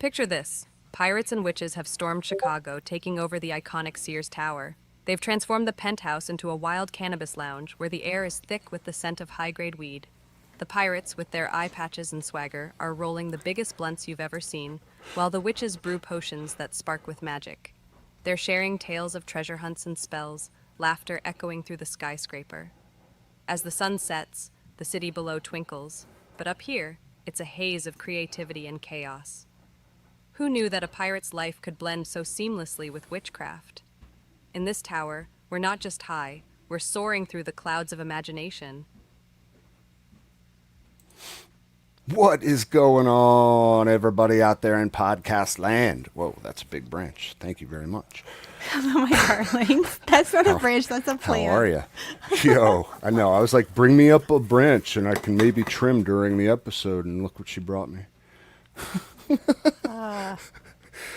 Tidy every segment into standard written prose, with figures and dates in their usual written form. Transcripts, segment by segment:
Picture this. Pirates and witches have stormed Chicago, taking over the iconic Sears Tower. They've transformed the penthouse into a wild cannabis lounge where the air is thick with the scent of high-grade weed. The pirates, with their eye patches and swagger, are rolling the biggest blunts you've ever seen, while the witches brew potions that spark with magic. They're sharing tales of treasure hunts and spells, laughter echoing through the skyscraper. As the sun sets, the city below twinkles, but up here, it's a haze of creativity and chaos. Who knew that a pirate's life could blend so seamlessly with witchcraft? In this tower, we're not just high, we're soaring through the clouds of imagination. What is going on, everybody out there in podcast land? Whoa, that's a big branch. Thank you very much. Hello, my darlings. That's not a branch, that's a plant. How are you? Yo, I know. I was like, bring me up a branch and I can maybe trim during the episode, and look what she brought me.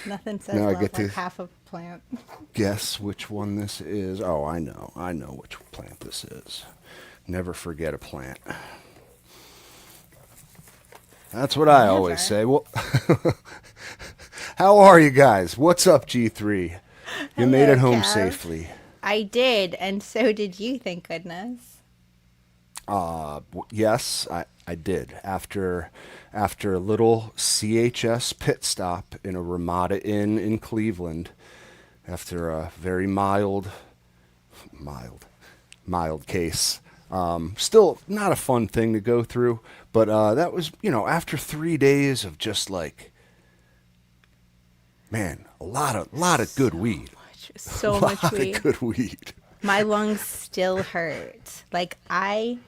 Nothing says Now I love get like to half a plant. guess which one this is. Oh, I know. I know which plant this is. Never forget a plant. That's what I always say. Well, how are you guys? What's up, G3? You made it home Cav. safely. I did, and so did you, thank goodness. Yes, I did. After a little CHS pit stop in a Ramada Inn in Cleveland, after a very mild case. Still not a fun thing to go through, but that was, after 3 days of just like, man, a lot of good weed. So much weed. Of good weed. My lungs still hurt. Like, I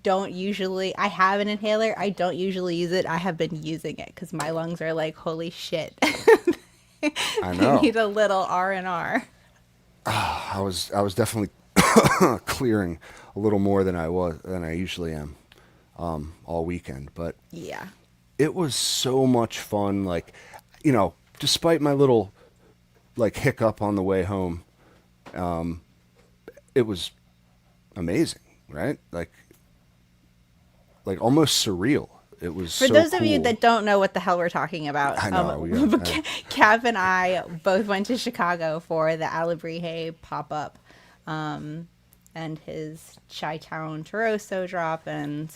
don't usually, I have an inhaler. I don't usually use it. I have been using it because my lungs are like, holy shit. I know. I need a little R&R. I was definitely clearing a little more than I usually am all weekend, but Yeah. it was so much fun. Like, despite my little like hiccup on the way home, it was amazing, right? Like almost surreal. It was For so those of you cool. that don't know what the hell we're talking about, I know, yeah. Cav and I both went to Chicago for the Alebrije pop-up and his Chi-Town Taroso drop and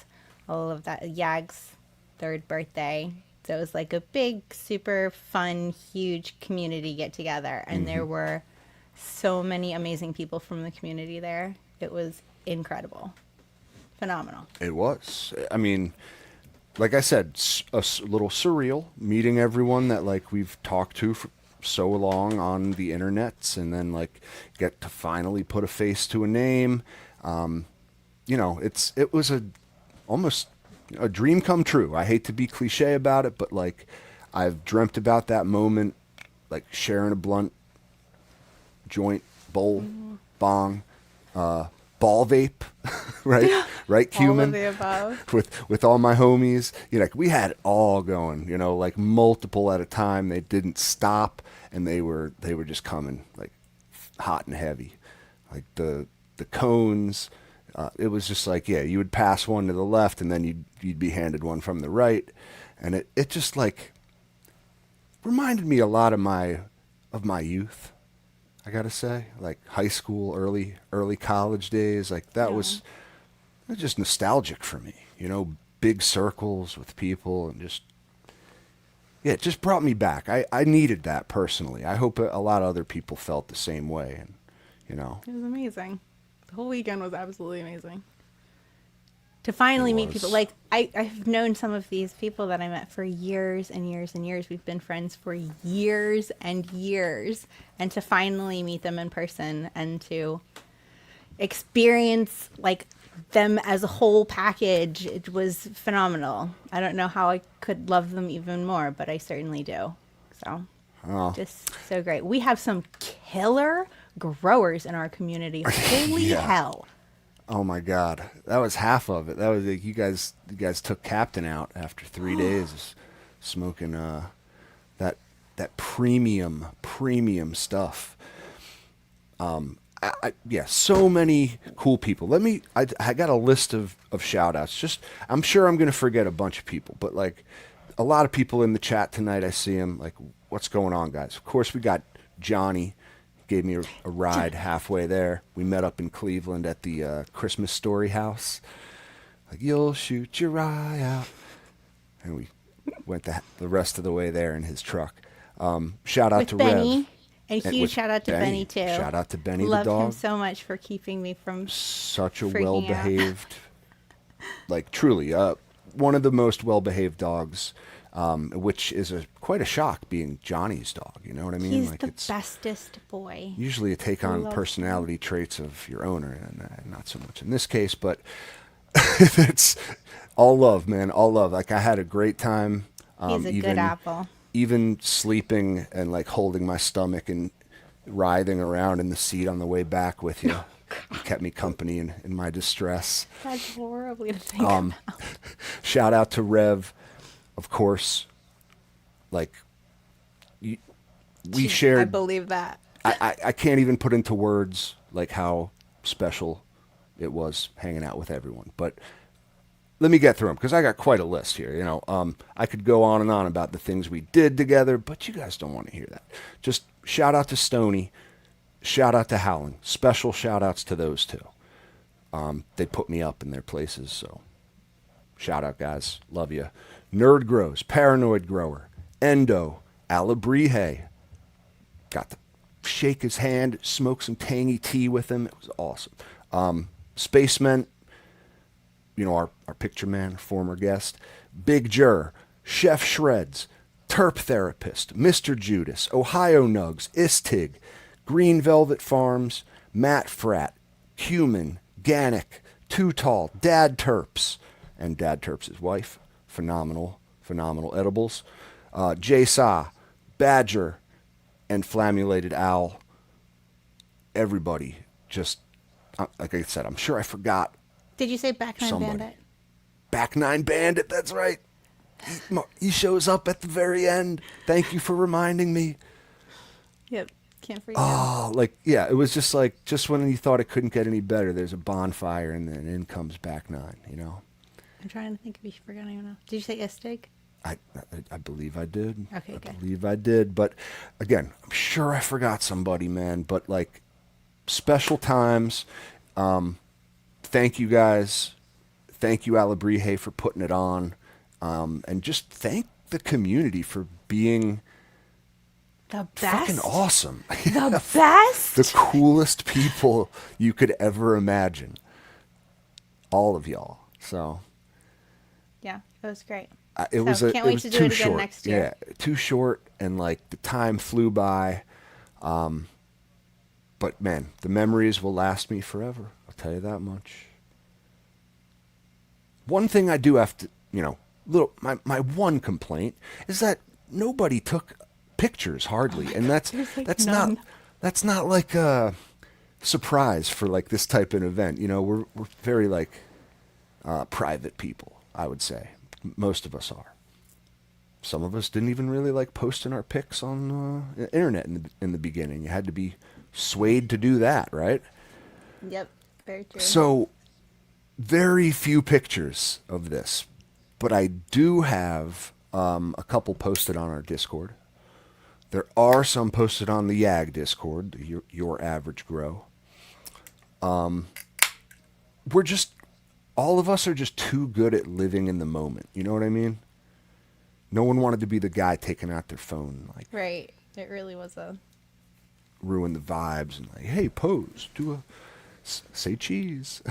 all of that. Yag's third birthday. So it was like a big, super fun, huge community get-together. And there were so many amazing people from the community there. It was incredible. Phenomenal. It was. I mean, like I said, little surreal meeting everyone that like we've talked to for so long on the internets, and then like get to finally put a face to a name. It was almost a dream come true. I hate to be cliche about it, but like I've dreamt about that moment, like sharing a blunt, joint, bowl, bong, ball vape, right? Right, cumin. All of the above. With all my homies, like we had it all going, like multiple at a time. They didn't stop, and they were just coming like hot and heavy, like the cones. It was just like, yeah, you would pass one to the left, and then you'd be handed one from the right, and it just like reminded me a lot of my youth. I gotta say, like high school, early college days, like that was just nostalgic for me. Big circles with people, and it just brought me back. I needed that personally. I hope a lot of other people felt the same way, and It was amazing. The whole weekend was absolutely amazing. To finally meet people. Like, I've known some of these people that I met for years and years and years. We've been friends for years and years. And to finally meet them in person and to experience, like, them as a whole package, it was phenomenal. I don't know how I could love them even more, but I certainly do. So, just so great. We have some killer growers in our community. Holy hell. oh my God, that was half of it. That was like, you guys took Captain out after 3 days of smoking that premium stuff. So many cool people. I got a list of shout outs. I'm sure I'm going to forget a bunch of people, but like a lot of people in the chat tonight. I see them like, what's going on, guys? Of course, we got Johnny. Gave me a ride halfway there. We met up in Cleveland at the Christmas Story House. Like, you'll shoot your eye out. And we went the rest of the way there in his truck. Shout out With to Benny. Rev. And huge shout out to Benny, too. Shout out to Benny Love the dog. him so much for keeping me from Such a freaking well-behaved, like truly, one of the most well-behaved dogs, which is quite a shock being Johnny's dog. You know what I mean? He's like the it's bestest boy. usually a take on Love personality traits of your owner, and not so much in this case, but it's all love, man, all love. Like I had a great time. He's a good apple. Even sleeping and like holding my stomach and writhing around in the seat on the way back with you. It kept me company in my distress. That's horribly to think about. Shout out to Rev, of course. Like, we shared. I believe that. I can't even put into words like how special it was hanging out with everyone. But let me get through them because I got quite a list here. You know, I could go on and on about the things we did together, but you guys don't want to hear that. Just shout out to Stoney, shout out to Howling. Special shout outs to those two. They put me up in their places, so shout out, guys. Love you. Nerd Grows, Paranoid Grower, Endo, Alabrije. Got to shake his hand, smoke some tangy tea with him. It was awesome. Spaceman, you know, our picture man, former guest, Big Jur, Chef Shreds, Terp Therapist, Mr. Judas, Ohio Nugs, Istig, Green Velvet Farms, Matt Frat, Cumin, Ganic, Too Tall, Dad Terps, and Dad Terps' wife. Phenomenal edibles. Jay Sa, Badger, and Flammulated Owl. Everybody, just, like I said, I'm sure I forgot. Did you say Back Nine Somebody. Bandit? Back Nine Bandit, that's right. He shows up at the very end. Thank you for reminding me. Yep. Can't forget. Oh, like, yeah, it was just like, just when you thought it couldn't get any better, there's a bonfire and then in comes Back Nine, you know? I'm trying to think if you forgot anyone else. Did you say Istig? I believe I did. Okay, I good. believe I did. But again, I'm sure I forgot somebody, man. But like, special times. Thank you guys. Thank you, Alabrije, for putting it on. And just thank the community for being The best. fucking awesome. The best. The coolest people you could ever imagine. All of y'all. So Yeah, it was great. it So, was can't wait was to do too it again short. next year. Yeah, too short, and like the time flew by. But man, the memories will last me forever. I'll tell you that much. One thing I do have to, you know, my one complaint is that nobody took pictures hardly, and that's There's, like, that's none. not like a surprise for like this type of event. You know, we're very like private people, I would say. Most of us are. Some of us didn't even really like posting our pics on the internet in the beginning. You had to be swayed to do that, right? Yep, very true. So, very few pictures of this, but I do have a couple posted on our Discord. There are some posted on the YAG Discord, your average grow. We're just, all of us are just too good at living in the moment. You know what I mean? No one wanted to be the guy taking out their phone, like Right. It really was a... ruin the vibes and like, hey, pose, say cheese.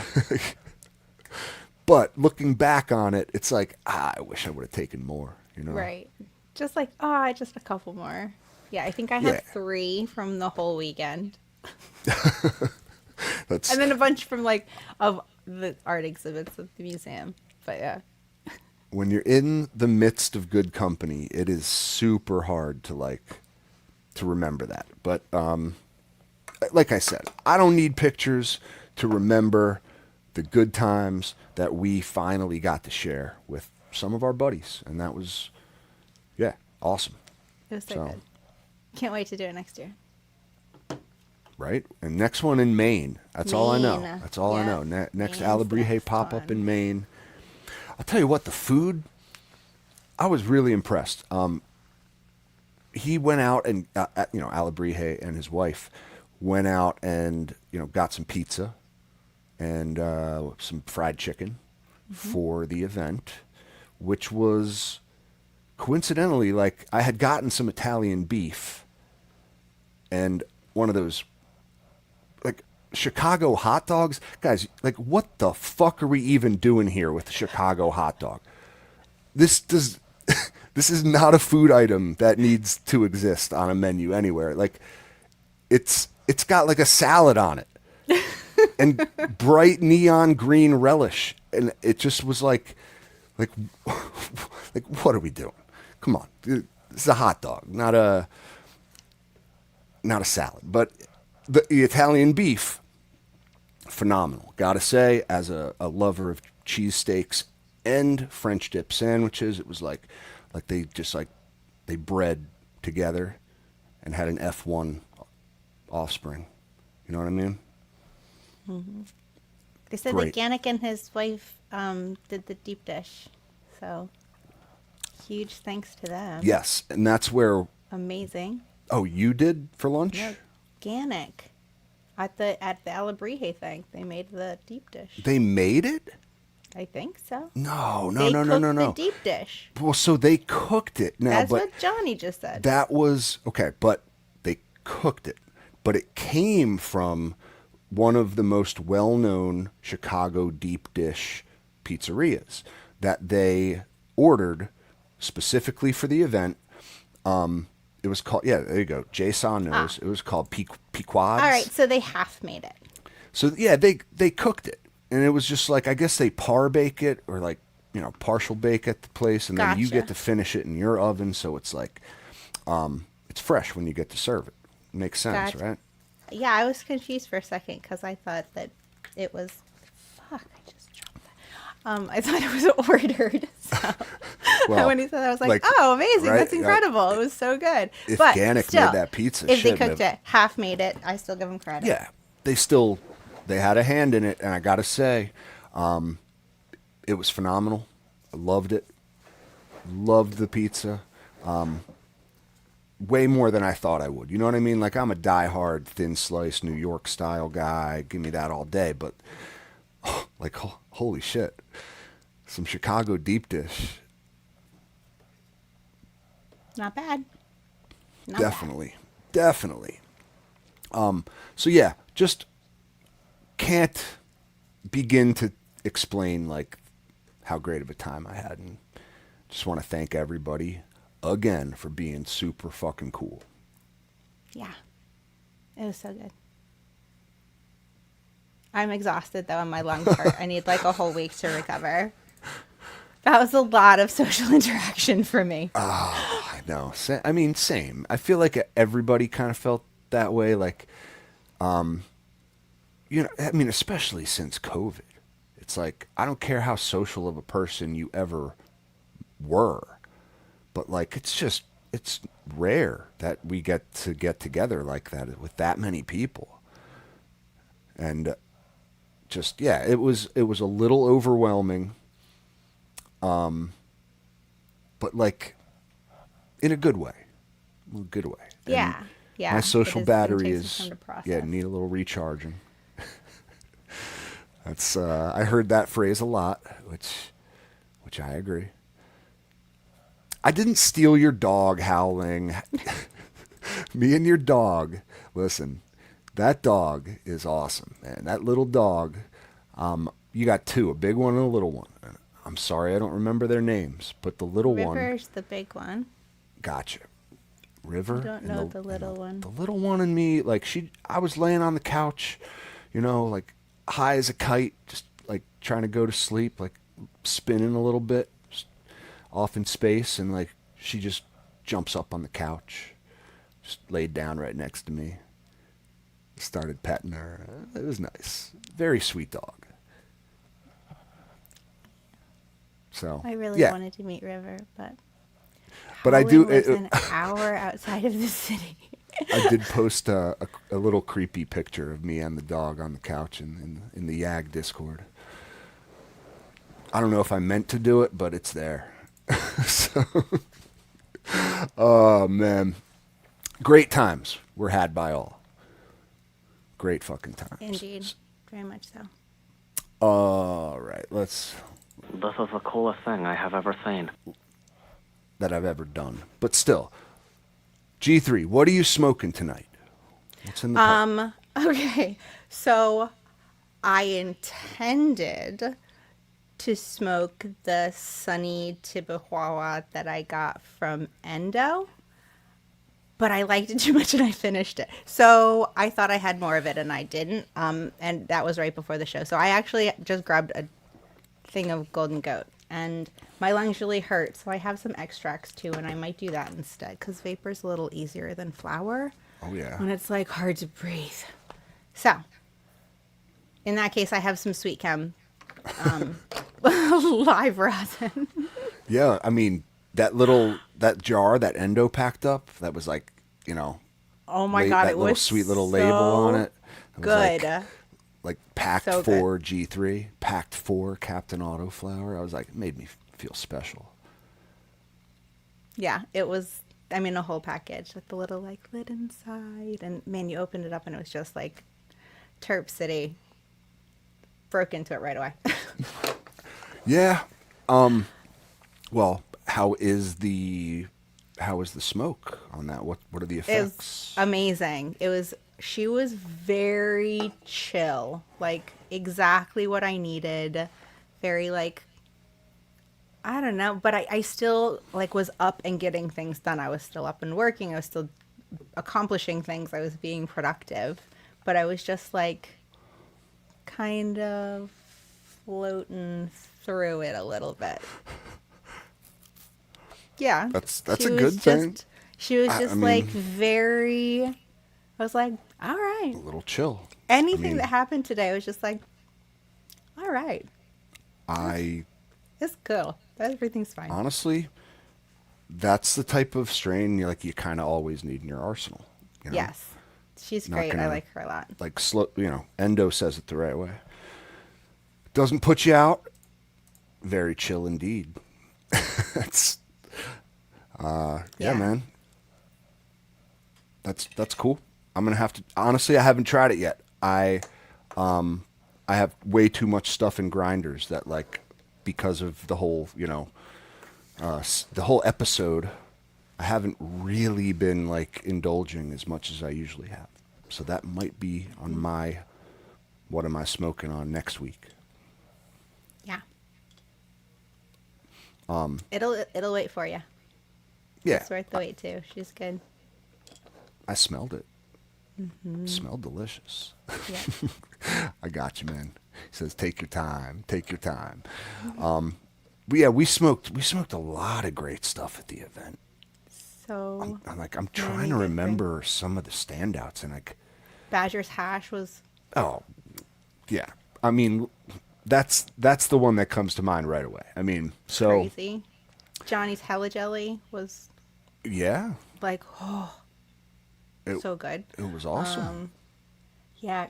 But looking back on it, it's like, I wish I would have taken more, you know? Right. Just like, just a couple more. Yeah, I think I have 3 from the whole weekend. That's And then a bunch from like of the art exhibits at the museum. But yeah. when you're in the midst of good company, it is super hard to remember that. But like I said, I don't need pictures to remember the good times that we finally got to share with some of our buddies, and that was awesome. It was so good. Can't wait to do it next year. Right? And next one in Maine. That's all I know. Maine. That's all I Yeah. know. Next Maine's Alabrije next pop up one. in Maine. I'll tell you what, the food I was really impressed. He went out and Alabrije and his wife went out and got some pizza and some fried chicken for the event, which was coincidentally like I had gotten some Italian beef and one of those like Chicago hot dogs. Guys, like what the fuck are we even doing here with Chicago hot dog? This does this is not a food item that needs to exist on a menu anywhere. Like it's got like a salad on it and bright neon green relish, and it just was like what are we doing? Come on, it's a hot dog, not a salad. But the Italian beef, phenomenal. Gotta say, as a lover of cheesesteaks and French dip sandwiches, it was like they just they bred together and had an F1 offspring. You know what I mean? Mm-hmm. They said Great. that Yannick and his wife did the deep dish. So, huge thanks to them. Yes, and that's where... Amazing. Oh, you did for lunch? No, Gannick. At the Alabrije thing, they made the deep dish. They made it? I think so. No. They cooked the deep dish. Well, so they cooked it. Now, That's but what Johnny just said. that was... Okay, but they cooked it. But it came from one of the most well-known Chicago deep dish pizzerias that they ordered specifically for the event. It was called, there you go. Jason knows. It was called Pequod's. All right, so they half made it. So, yeah, they cooked it. And it was just like, I guess they par bake it or like, partial bake at the place. And then you Gotcha. get to finish it in your oven. So it's like, it's fresh when you get to serve it. Makes sense, Gotcha. right? Yeah, I was confused for a second because I thought that it was... Fuck, I just dropped that. I thought it was ordered. So Well, when he said that, I was like, oh, amazing. right? That's incredible. It was so good. If But Gannick still, made that pizza, if they shit, cooked it, half made it, I still give them credit. Yeah, they had a hand in it, and I gotta say, it was phenomenal. I loved it. Loved the pizza. Way more than I thought I would. You know what I mean? Like, I'm a diehard thin slice New York style guy. Give me that all day. But like, holy shit, some Chicago deep dish. Not bad. Not Definitely. So yeah, just can't begin to explain like how great of a time I had, and just want to thank everybody again for being super fucking cool. Yeah. It was so good. I'm exhausted though, and my lungs hurt. I need like a whole week to recover. That was a lot of social interaction for me. I know. I mean, same. I feel like everybody kind of felt that way. Like, I mean, especially since COVID. It's like, I don't care how social of a person you ever were, but like, it's rare that we get together like that with that many people. And just, yeah, it was a little overwhelming. But like, in a good way. Yeah. And Yeah. my social it battery takes is, some time to process. need a little recharging. That's, I heard that phrase a lot, which I agree. I didn't steal your dog howling. Me and your dog. Listen, that dog is awesome, man. That little dog, you got two, a big one and a little one. I'm sorry I don't remember their names, but the little one... River's the big one. Gotcha. River? I don't know the little one. The little one and me, like, I was laying on the couch, like, high as a kite, just, like, trying to go to sleep, like, spinning a little bit, just off in space, and, like, she just jumps up on the couch, just laid down right next to me, started petting her. It was nice. Very sweet dog. So, I really yeah. wanted to meet River, but I do. Howling lives an hour outside of the city. I did post a little creepy picture of me and the dog on the couch in the YAG Discord. I don't know if I meant to do it, but it's there. So, oh man, great times were had by all. Great fucking times. Indeed. Very much so. All right, let's This is the coolest thing I have ever seen. that I've ever done. But still, G3, what are you smoking tonight? What's in the pipe? Okay. So I intended to smoke the Sunny Tibahuawa that I got from Endo, but I liked it too much and I finished it. So I thought I had more of it and I didn't. And that was right before the show. So I actually just grabbed a thing of Golden Goat and my lungs really hurt. So I have some extracts too, and I might do that instead because vapor's a little easier than flower. Oh yeah. When it's like hard to breathe. So, in that case, I have some Sweet Chem live rosin. Yeah, I mean that jar that Endo packed up, that was like, Oh my god, that it little was sweet little so label on it. It was good. like packed So for G3, packed for Captain Auto Flower. I was like, it made me feel special. Yeah, it was. I mean, a whole package with the little like lid inside, and man, you opened it up and it was just like Terp City. Broke into it right away. Yeah. Well, how is the smoke on that? What are the It effects? was amazing. She was very chill, like exactly what I needed. Very like, I don't know, but I still like was up and getting things done. I was still up and working. I was still accomplishing things. I was being productive, but I was just like kind of floating through it a little bit. Yeah. That's She a was good thing. She was I just mean- like very, I was like, all right. A little chill. Anything that happened today was just like, all right. It's cool. Everything's fine. Honestly, that's the type of strain you kind of always need in your arsenal. Yes. She's Not great. I gonna- like her a lot. Like slow, Endo says it the right way. Doesn't put you out. Very chill indeed. That's, yeah, Yeah. man. That's cool. I'm gonna have to. Honestly, I haven't tried it yet. I have way too much stuff in grinders that because of the whole the whole episode, I haven't really been indulging as much as I usually have. So that might be on my what am I smoking on next week. Yeah. It'll wait for you. Yeah, It's worth the wait too. She's good. I smelled it. Smelled delicious. Yeah. I got you, man. He says, "Take your time. Take your time." But yeah, we smoked a lot of great stuff at the event. So I'm trying to remember some of the standouts, and Badger's hash was oh, yeah. I mean, that's the one that comes to mind right away. I mean, so crazy. Johnny's Hella Jelly was yeah, like, It- so good. it was awesome. Yeah.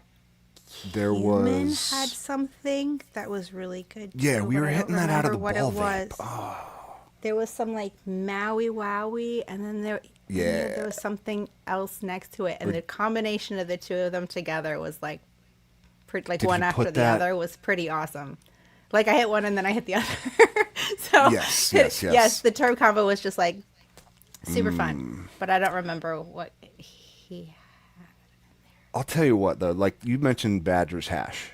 There Human was had something that was really good. Yeah, too, we but were I don't hitting that out of the remember ball what it vape. was. There was some like Maui Wowie, and then there Yeah. was something else next to it, and the combination of the two of them together was like, like Did one you after put the that- other was pretty awesome. Like I hit one and then I hit the other. So Yes. the term combo was just like super Mm. fun, but I don't remember what he. I'll tell you what though, you mentioned Badger's hash.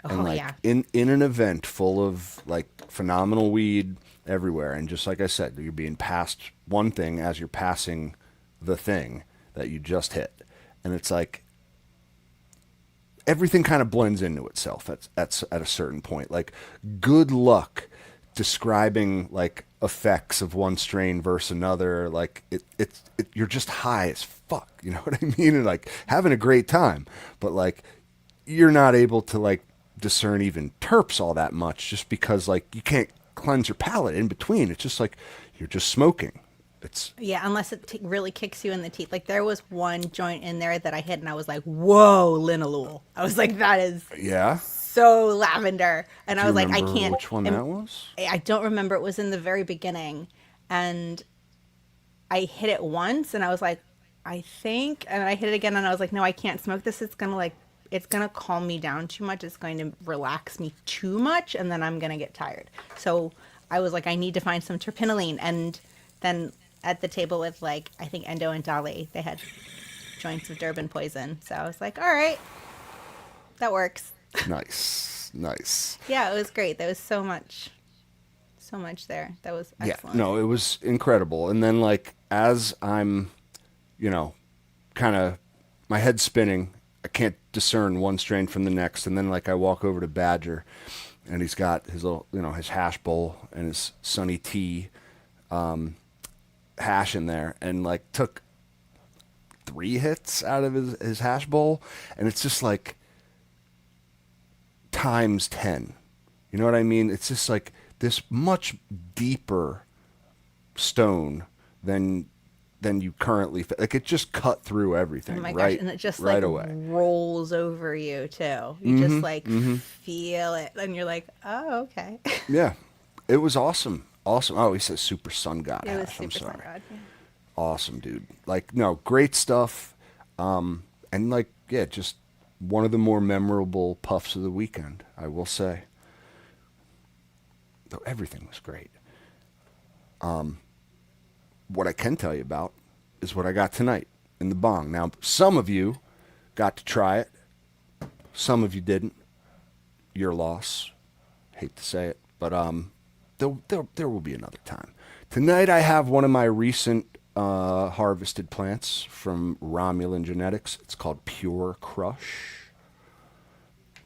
And Oh, yeah. in an event full of phenomenal weed everywhere, and just like I said, you're being passed one thing as you're passing the thing that you just hit. And it's like everything kind of blends into itself at a certain point. Good luck describing effects of one strain versus another. You're just high as fuck. You know what I mean? And having a great time, but you're not able to discern even terps all that much just because you can't cleanse your palate in between. It's just you're just smoking. It's Yeah, unless it really kicks you in the teeth. There was one joint in there that I hit, and I was like, "Whoa, linalool!" I was like, "That is yeah. so lavender. And Do I you was like, I remember can't. which one that was? I don't remember. It was in the very beginning. And I hit it once and I was like, I think. And I hit it again and I was like, no, I can't smoke this. It's going to calm me down too much. It's going to relax me too much. And then I'm going to get tired. So I was like, I need to find some terpinolene. And then at the table with like, I think Endo and Dolly, they had joints of Durban poison. So I was like, all right, that works. Nice, nice. Yeah, it was great. There was so much there. That was excellent. Yeah, no, it was incredible. And then like as I'm, kind of my head's spinning, I can't discern one strain from the next. And then like I walk over to Badger, and he's got his little, his hash bowl and his Sunny Tea hash in there, and like took 3 hits out of his hash bowl, and it's just like times 10. You know what I mean? It's just like this much deeper stone than you currently like. It just cut through everything. Oh my right, gosh, and it just right like away. rolls over you too. You just like feel it, and you're like, oh, okay. Yeah, it was awesome. Awesome. Oh, he says Super Sun God It was hash. I'm super sorry. Sun God. Yeah. Awesome, dude. Like, no, great stuff. And like, yeah, just one of the more memorable puffs of the weekend, I will say. Though everything was great. What I can tell you about is what I got tonight in the bong. Now, some of you got to try it. Some of you didn't. Your loss. Hate to say it, but there will be another time. Tonight I have one of my recent harvested plants from Romulan Genetics. It's called Pure Crush.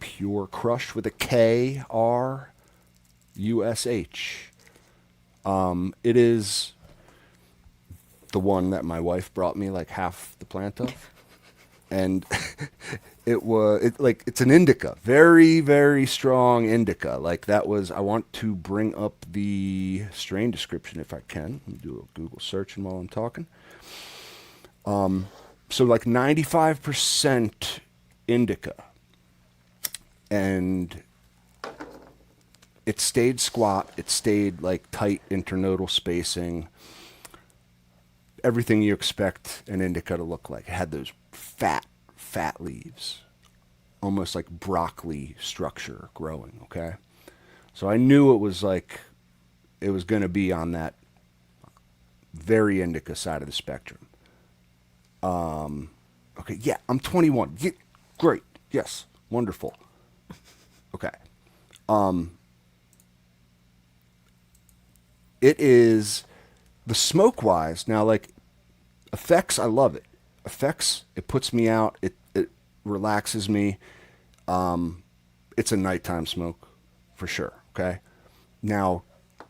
Pure Crush with a K-R-U-S-H. It is the one that my wife brought me like half the plant of. And it's an indica, very, very strong indica. Like that was, I want to bring up the strain description if I can. Let me do a Google searching while I'm talking. So like 95% indica, and it stayed squat. It stayed like tight internodal spacing. Everything you expect an indica to look like. It had those fat leaves, almost like broccoli structure growing. Okay, so I knew it was going to be on that very indica side of the spectrum. Okay, yeah, I'm 21. Yeah, great, yes, wonderful. Okay, it is the smoke wise now, like effects. I love it. Effects, it puts me out, it relaxes me. It's a nighttime smoke for sure. Okay, now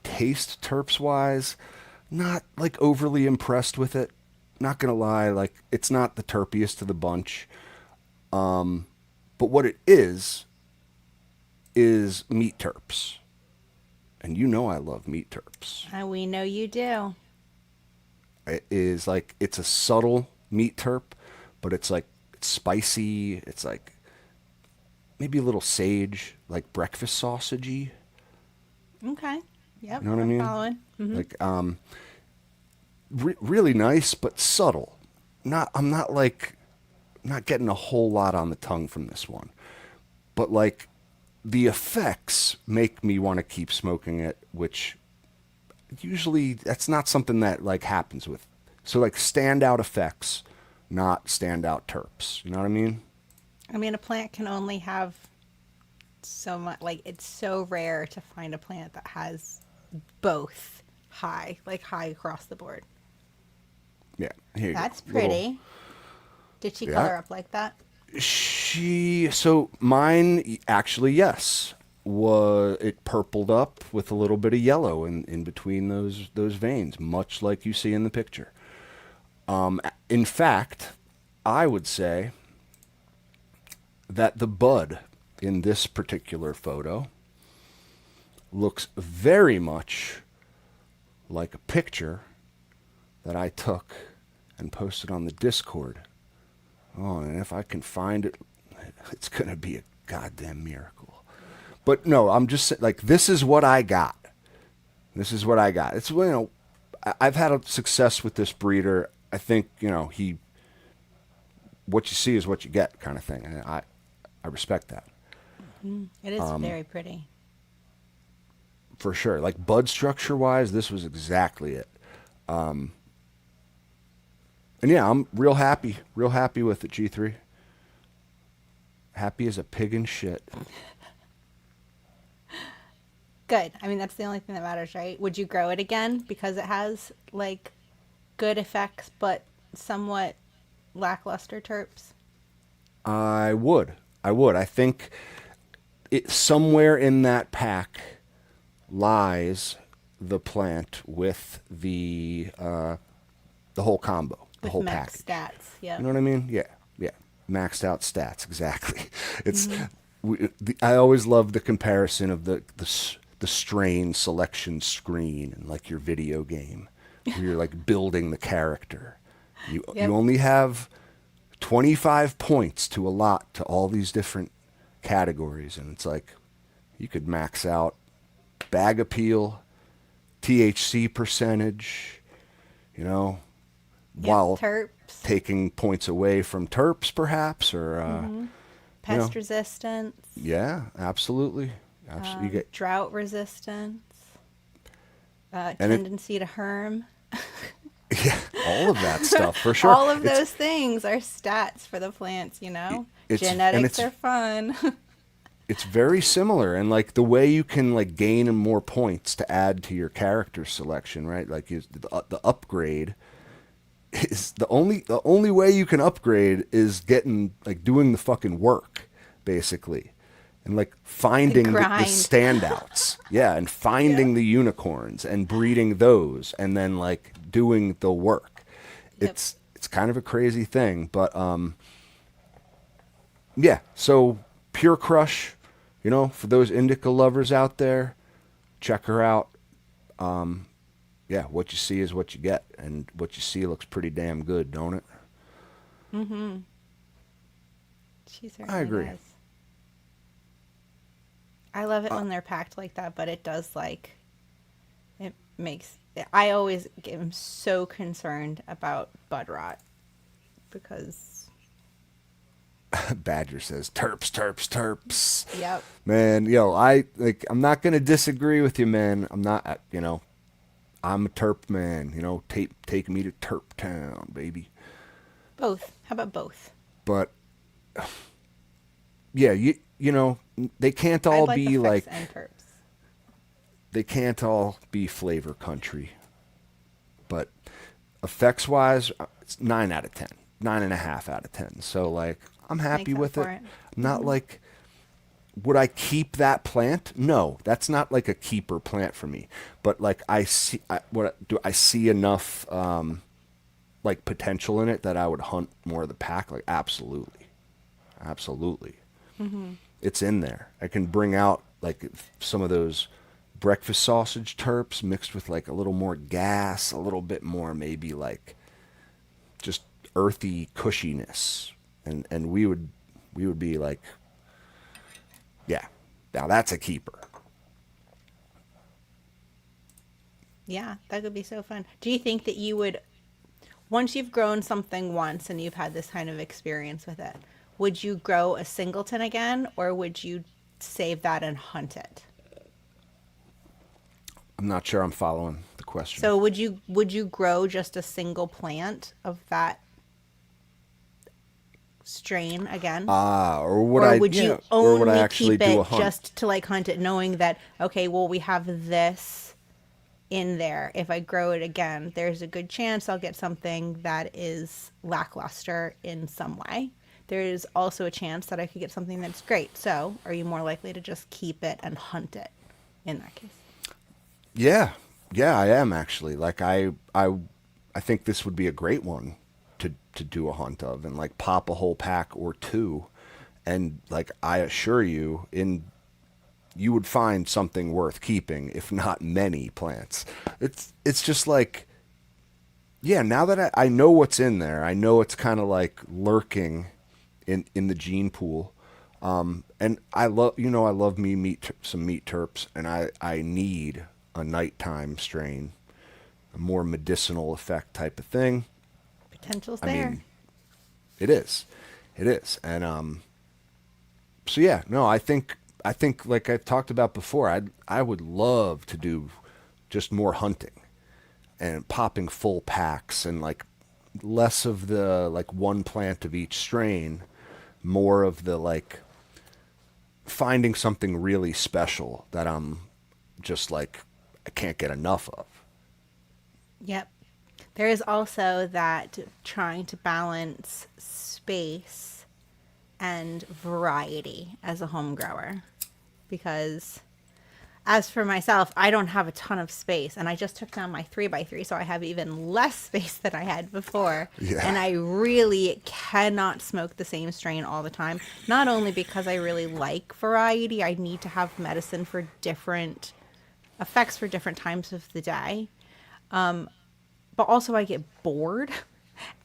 taste terps wise, not like overly impressed with it, not gonna lie. Like it's not the terpiest of the bunch, but what it is meat terps, and I love meat terps. We know you do. It is like, it's a subtle meat terp, but it's like it's spicy. It's like maybe a little sage, like breakfast sausagey. Okay. Yep. You know what I mean? Following. Mm-hmm. Like really nice, but subtle. I'm not getting a whole lot on the tongue from this one, but like the effects make me want to keep smoking it, which usually that's not something that like happens with. So like standout effects, not standout terps. You know what I mean? I mean, a plant can only have so much. Like it's so rare to find a plant that has both high across the board. Yeah. Here you That's go. pretty. Did she color up like that? So mine actually, yes. It purpled up with a little bit of yellow in between those veins, much like you see in the picture. In fact, I would say that the bud in this particular photo looks very much like a picture that I took and posted on the Discord. Oh, and if I can find it, it's going to be a goddamn miracle. But no, I'm just like, this is what I got. This is what I got. It's, you know, I've had a success with this breeder. I think, you know, what you see is what you get kind of thing. And I respect that. It is very pretty. For sure. Like bud structure wise, this was exactly it. And yeah, I'm real happy with it, G3. Happy as a pig in shit. Good. I mean, that's the only thing that matters, right? Would you grow it again because it has like good effects but somewhat lackluster terps? I would. I think it somewhere in that pack lies the plant with the whole combo, the With whole max package. stats, yeah. You know what I mean? Yeah. Maxed out stats, exactly. It's I always love the comparison of the strain selection screen and like your video game, where you're like building the character. You only have 25 points to allot to all these different categories, and it's like you could max out bag appeal, THC percentage, you know, while terps, taking points away from terps, perhaps, or pest resistance. Yeah, absolutely. You get drought resistance, it- tendency to herm. yeah, all of that stuff for sure. All of those things are stats for the plants, you know. Genetics are fun. It's very similar, and like the way you can like gain more points to add to your character selection, right? Like the upgrade is the only way you can upgrade is getting like doing the fucking work, basically, and like finding the standouts, yeah, and finding the unicorns and breeding those, and then like doing the work. It's kind of a crazy thing, but yeah. So Pure Crush, you know, for those indica lovers out there, check her out. Yeah, what you see is what you get, and what you see looks pretty damn good, don't it? Mm-hmm. She certainly I agree. does. I love it when they're packed like that, but it does like, it makes, I always am so concerned about bud rot because. Badger says terps. Yep. Man, I'm not gonna disagree with you, man. I'm not, I'm a terp man. You know, take me to Terp Town, baby. Both. How about both? But yeah, you know, they can't all be like and terps. They can't all be flavor country. But effects wise, it's 9 out of 10, 9.5 out of 10. So like, I'm happy with it. I'm not like, would I keep that plant? No, that's not like a keeper plant for me. But like I see enough like potential in it that I would hunt more of the pack. Like absolutely. Mm-hmm. It's in there. I can bring out like some of those breakfast sausage terps mixed with like a little more gas, a little bit more maybe like just earthy cushiness, and we would be like, yeah, now that's a keeper. Yeah, that could be so fun. Do you think that you would, once you've grown something once and you've had this kind of experience with it, would you grow a singleton again, or would you save that and hunt it? I'm not sure I'm following the question. So would you grow just a single plant of that strain again? Or would you or would I only actually keep do a it hunt? just to like hunt it, knowing that, okay, well, we have this in there. If I grow it again, there's a good chance I'll get something that is lackluster in some way. There is also a chance that I could get something that's great. So are you more likely to just keep it and hunt it in that case? Yeah, I am actually. Like I think this would be a great one to do a hunt of, and like pop a whole pack or two, and like I assure you, you would find something worth keeping, if not many plants. It's just like, yeah. Now that I know what's in there, I know it's kind of like lurking in the gene pool. And I love, I love me some meat terps, and I need a nighttime strain, a more medicinal effect type of thing. Potential's I there. mean, it is, and so yeah, no, I think like I've talked about before, I would love to do just more hunting and popping full packs and like less of the like one plant of each strain, more of the like finding something really special that I'm just like I can't get enough of. Yep. There is also that trying to balance space and variety as a home grower. Because as for myself, I don't have a ton of space, and I just took down my 3x3, so I have even less space than I had before. Yeah. And I really cannot smoke the same strain all the time. Not only because I really like variety, I need to have medicine for different effects for different times of the day. But also I get bored.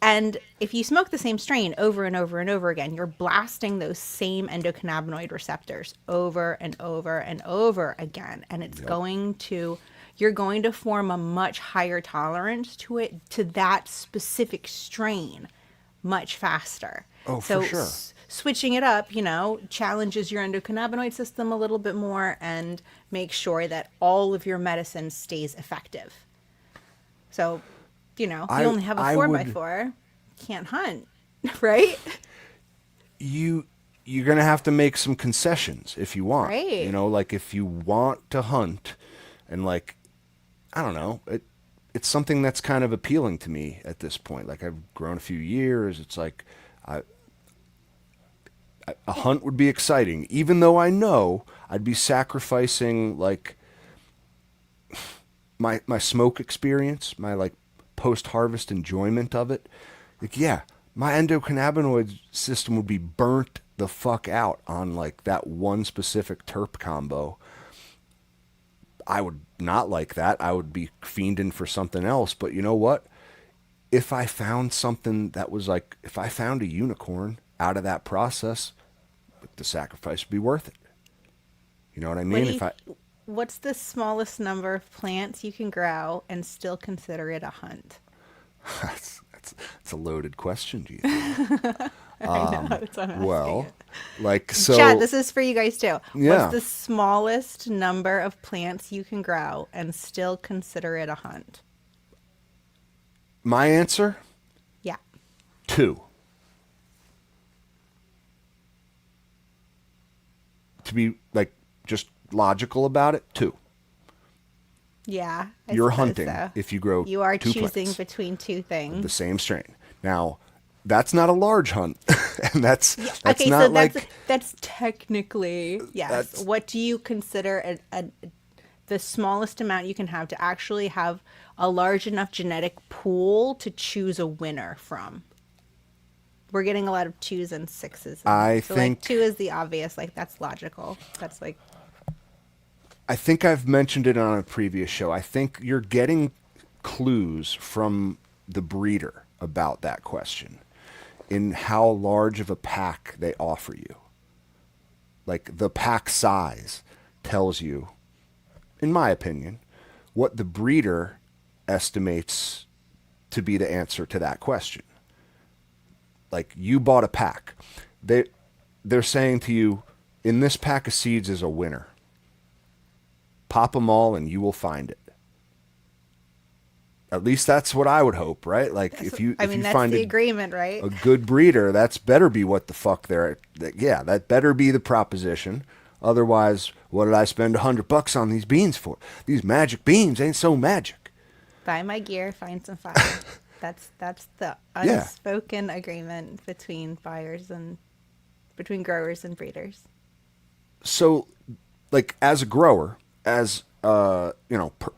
And if you smoke the same strain over and over and over again, you're blasting those same endocannabinoid receptors over and over and over again. And it's you're going to form a much higher tolerance to that specific strain much faster. Oh, So for sure. switching it up, challenges your endocannabinoid system a little bit more and make sure that all of your medicine stays effective. So, you only have a I 4x4, can't hunt, right? You're gonna have to make some concessions if you want. Right. Like if you want to hunt, and like I don't know, it's something that's kind of appealing to me at this point. Like I've grown a few years. It's like a hunt would be exciting, even though I know I'd be sacrificing like my smoke experience, my like post-harvest enjoyment of it. Like, yeah, my endocannabinoid system would be burnt the fuck out on like that one specific terp combo. I would not like that. I would be fiending for something else. But you know what? If I found something that was like, if I found a unicorn out of that process, the sacrifice would be worth it. You know what I mean? What's the smallest number of plants you can grow and still consider it a hunt? That's a loaded question, do you think? I know, that's what I'm Well, asking. like so. Chad, this is for you guys too. Yeah. What's the smallest number of plants you can grow and still consider it a hunt? My answer, Yeah. 2. To be like just logical about it, 2. Yeah. I You're suppose hunting so. if you grow You are 2 choosing plants between two of things. the same strain. Now, that's not a large hunt, and that's Okay, not so like that's technically yes. That's- What do you consider the smallest amount you can have to actually have a large enough genetic pool to choose a winner from? We're getting a lot of 2s and 6s. I so think- like 2 is the obvious, like that's logical. That's like I think I've mentioned it on a previous show. I think you're getting clues from the breeder about that question in how large of a pack they offer you. Like the pack size tells you, in my opinion, what the breeder estimates to be the answer to that question. Like you bought a pack. They're saying to you, in this pack of seeds is a winner. Pop them all and you will find it. At least that's what I would hope, right? Like if you that's find the agreement, right? a good breeder, that's better be what the fuck yeah, that better be the proposition. Otherwise, what did I spend $100 on these beans for? These magic beans ain't so magic. Buy my gear, find some fire. That's the Yeah. unspoken agreement between buyers and between growers and breeders. So, like as a grower, as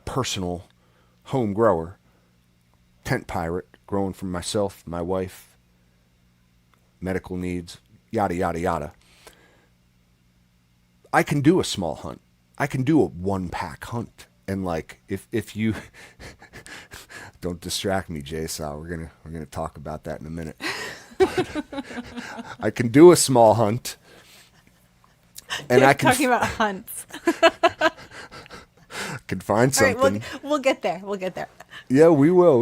personal home grower, tent pirate, growing for myself, my wife, medical needs, yada yada yada. I can do a small hunt. I can do a 1-pack hunt. And like if you don't distract me, Jason, we're gonna talk about that in a minute. I can do a small hunt And I can talking about hunts. can find All right, something. we'll get there. We'll get there. Yeah, we will.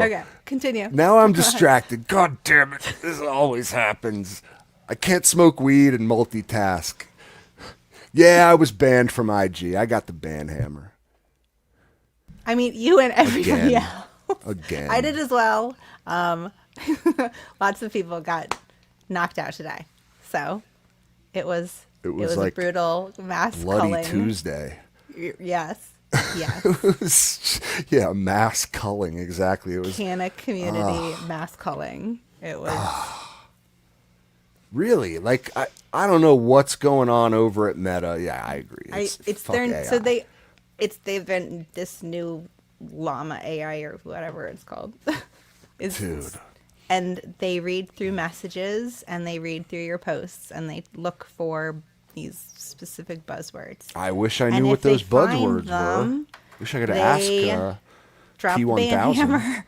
Okay, continue. Now I'm distracted. God damn it. This always happens. I can't smoke weed and multitask. Yeah, I was banned from IG. I got the ban hammer. I mean, you and everybody Again. else. Again. I did as well. Lots of people got knocked out today. So it was like a brutal mass Bloody culling. Tuesday. Yes. Yes. Yeah, mass culling. Exactly. It was Canna community mass culling. It was really like I don't know what's going on over at Meta. Yeah, I agree. it's fuck their AI. so they've been this new llama AI or whatever it's called. Dude. And they read through messages and they read through your posts and they look for these specific buzzwords. I wish I And knew if what they those find buzzwords were. them, Wish I could they ask Drop the ban P1000 hammer.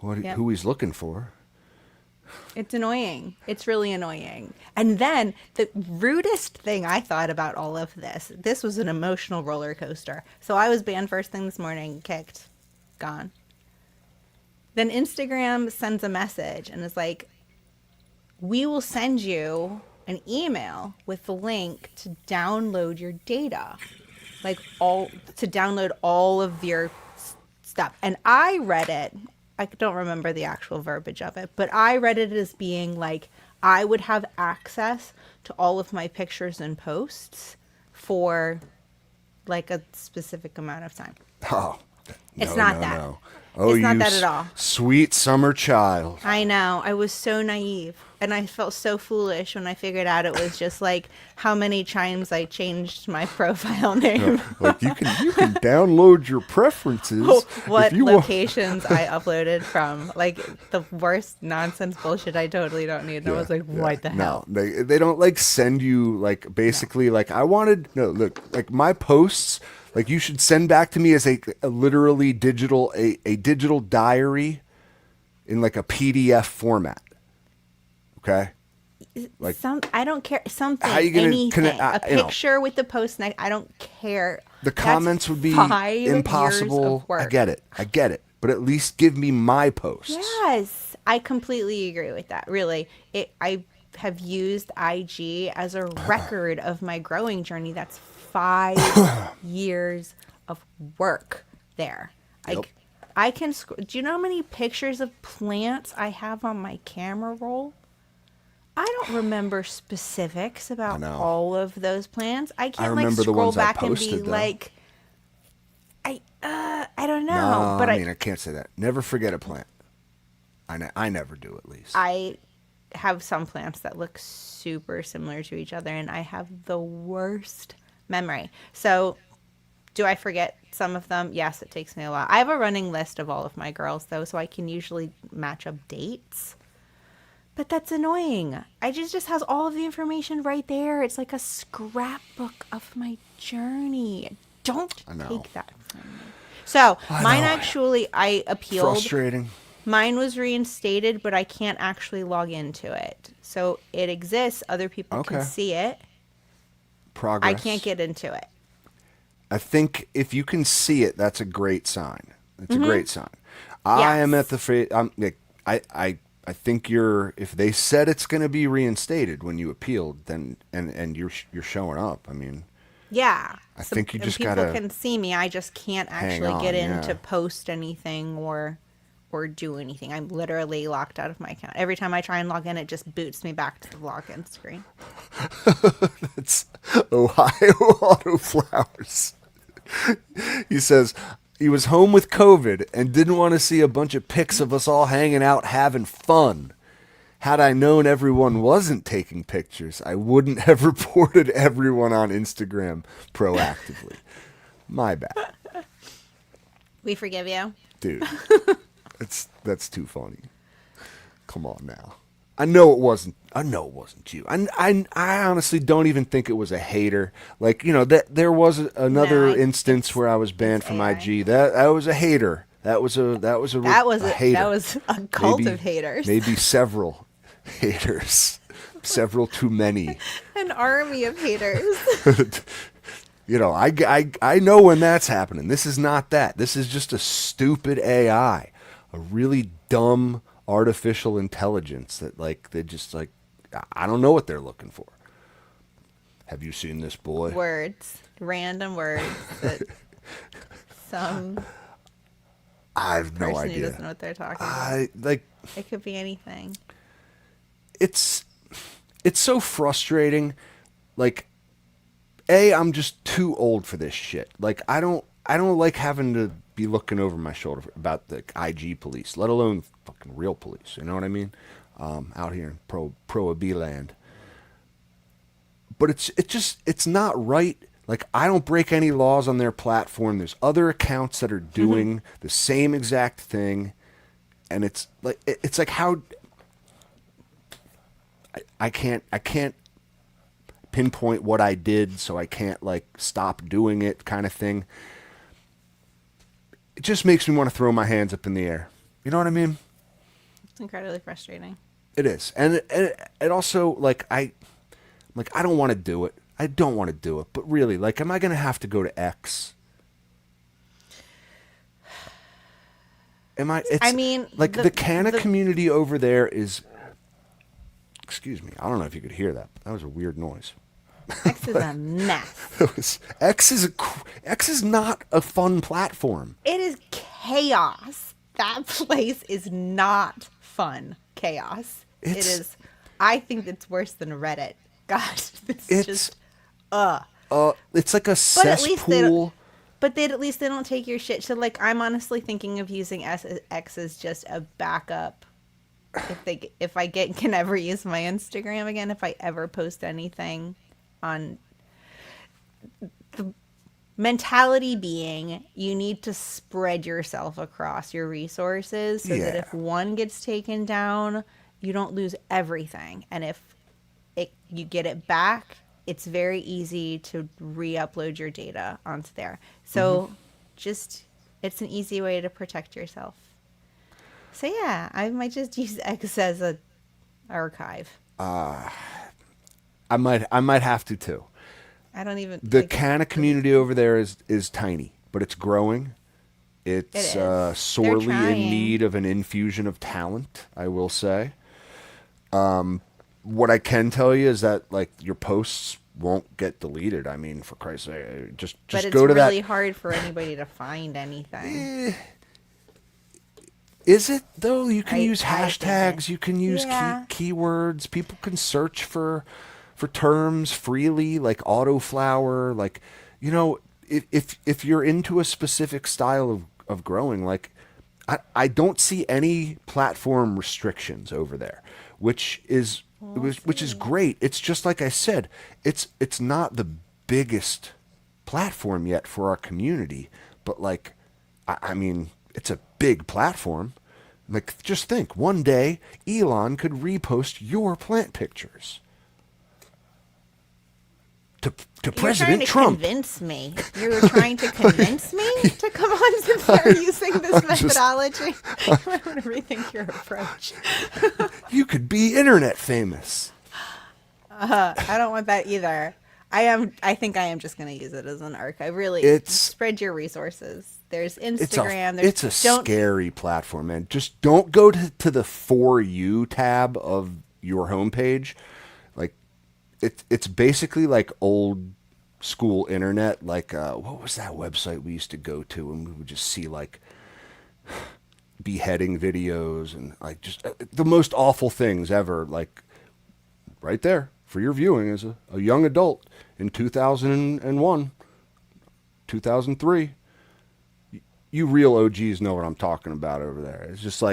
Yep. who he's looking for. It's annoying. It's really annoying. And then the rudest thing I thought about all of this was an emotional roller coaster. So I was banned first thing this morning, kicked, gone. Then Instagram sends a message and is like, we will send you an email with the link to download your data. Like to download all of your stuff. And I read it. I don't remember the actual verbiage of it, but I read it as being like I would have access to all of my pictures and posts for like a specific amount of time. Oh, It's not that. No. Oh, It's not you that at all. Sweet summer child. I know. I was so naive. And I felt so foolish when I figured out it was just like how many times I changed my profile name. Like you can download your preferences. What if you want. locations I uploaded from. Like the worst nonsense bullshit I totally don't need. And I was like, what the hell? No, they don't like send you like basically like I wanted look like my posts like you should send back to me as a literally digital a digital diary in like a PDF format. Okay. Like I don't care. Something, how you gonna anything. connect- A picture with the post next. I don't care. the That's comments would be 5 years impossible. of work. I get it. But at least give me my posts. Yes, I completely agree with that. Really, I have used IG as a record of my growing journey. That's 5 years of work there. Yep. I can. Do you know how many pictures of plants I have on my camera roll? I don't remember specifics about know. all of those plants. I can't like remember the scroll ones I back and be posted, though. like, I don't know. No, but I mean I can't say that. Never forget a plant. I never do at least. I have some plants that look super similar to each other, and I have the worst memory. So, do I forget some of them? Yes, it takes me a while. I have a running list of all of my girls, though, so I can usually match up dates. But that's annoying. I just has all of the information right there. It's like a scrapbook of my journey. Don't take that from me. So, mine actually, I appealed. Frustrating. Mine was reinstated, but I can't actually log into it. So it exists. Other people can see it. Progress. I can't get into it. I think if you can see it, that's a great sign. It's a great sign. I am at the I'm like I think if they said it's going to be reinstated when you appealed, then and you're showing up. I mean, yeah. I think you just people gotta can see me. I just can't actually on, get in yeah. to post anything or do anything. I'm literally locked out of my account. Every time I try and log in, it just boots me back to the login screen. That's Ohio Auto Flowers. He says he was home with COVID and didn't want to see a bunch of pics of us all hanging out having fun. Had I known everyone wasn't taking pictures, I wouldn't have reported everyone on Instagram proactively. My bad. We forgive you. Dude, that's too funny. Come on now. I know it wasn't you. I honestly don't even think it was a hater. Like, there was another instance where I was banned from AI. IG. That was a hater. That was a hater. That was a cult Maybe- of haters. Maybe several. haters, several too many. An army of haters. I know when that's happening. This is not that. This is just a stupid AI, a really dumb artificial intelligence that they just I don't know what they're looking for. Have you seen this boy? Words, random words that some I have no person who idea. doesn't know what they're talking about. It could be anything. It's so frustrating. I'm just too old for this shit. I don't like having to be looking over my shoulder about the IG police, let alone fucking real police. You know what I mean? Out here in pro-AB land. But it's not right. I don't break any laws on their platform. There's other accounts that are doing the same exact thing, and it's like how I can't pinpoint what I did, so I can't stop doing it, kind of thing. It just makes me want to throw my hands up in the air. You know what I mean? It's incredibly frustrating. It is, and it also I don't want to do it. I don't want to do it, but really, am I going to have to go to X? Am I? It's, the Canna community over there is. Excuse me. I don't know if you could hear that. That was a weird noise. X is a mess. X is not a fun platform. It is chaos. That place is not fun. Chaos. It is. I think it's worse than Reddit. God, it's just. It's like a cesspool. But at least they don't take your shit. So I'm honestly thinking of using X as just a backup. If I can ever use my Instagram again, if I ever post anything on the mentality being, you need to spread yourself across your resources so that if one gets taken down, you don't lose everything. And if you get it back, it's very easy to re-upload your data onto there. So it's an easy way to protect yourself. So yeah, I might just use X as a archive. I might have to too. I don't even. The Canna community over there is tiny, but it's growing. It's sorely in need of an infusion of talent, I will say. What I can tell you is that your posts won't get deleted. I mean, for Christ's sake, just but go to that. It's really hard for anybody to find anything. Is it though? You can use hashtags. You can use keywords. People can search for terms freely, like autoflower. If you're into a specific style of growing, I don't see any platform restrictions over there, which is great. It's just like I said, it's not the biggest platform yet for our community, but I mean, it's a big platform. Just think, one day Elon could repost your plant pictures to President Trump. You're trying to convince me to come on to there using this methodology. I'm going to rethink your approach. You could be internet famous. I don't want that either. I think I am just going to use it as an archive. Really, spread your resources. There's Instagram. It's a scary platform, man. Just don't go to the For You tab of your homepage. It's basically like old school internet. What was that website we used to go to and we would just see beheading videos and just the most awful things ever. Right there for your viewing as a young adult in 2001, 2003. You real OGs know what I'm talking about over there. It's just